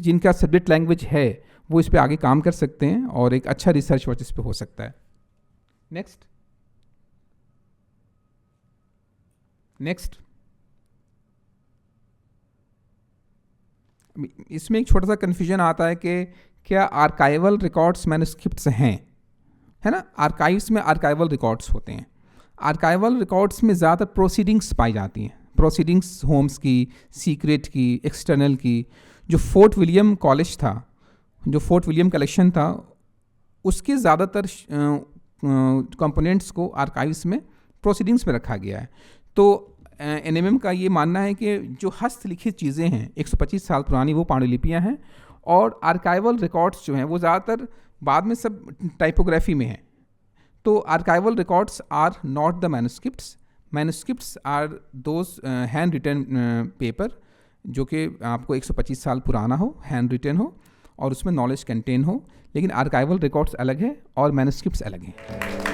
A: जिनका सब्जेक्ट लैंग्वेज है वो इस पर आगे काम कर सकते हैं और एक अच्छा रिसर्च वर्क इस पर हो सकता है। नेक्स्ट इसमें एक छोटा सा कन्फ्यूजन आता है कि क्या आर्काइवल रिकॉर्ड्स मैन्युस्क्रिप्ट्स हैं, है ना। आर्काइव्स में आर्काइवल रिकॉर्ड्स होते हैं। आर्काइवल रिकॉर्ड्स में ज़्यादातर प्रोसीडिंग्स पाई जाती हैं, प्रोसीडिंग्स होम्स की, सीक्रेट की, एक्सटर्नल की। जो फोर्ट विलियम कॉलेज था, जो फोर्ट विलियम कलेक्शन था, उसके ज़्यादातर कंपोनेंट्स को आर्काइव्स में प्रोसीडिंग्स में रखा गया है। तो एनएमएम का ये मानना है कि जो हस्तलिखित चीज़ें हैं 125 साल पुरानी, वो पांडुलिपियाँ हैं। और आर्काइवल रिकॉर्ड्स जो हैं वो ज़्यादातर बाद में सब टाइपोग्राफी में हैं। तो archival records are not the manuscripts. Manuscripts are those handwritten paper जो कि आपको 125 साल पुराना हो, हैंड रिटन हो और उसमें नॉलेज कंटेन हो। लेकिन आर्काइवल रिकॉर्ड्स अलग है और मैन्युस्क्रिप्ट्स अलग हैं।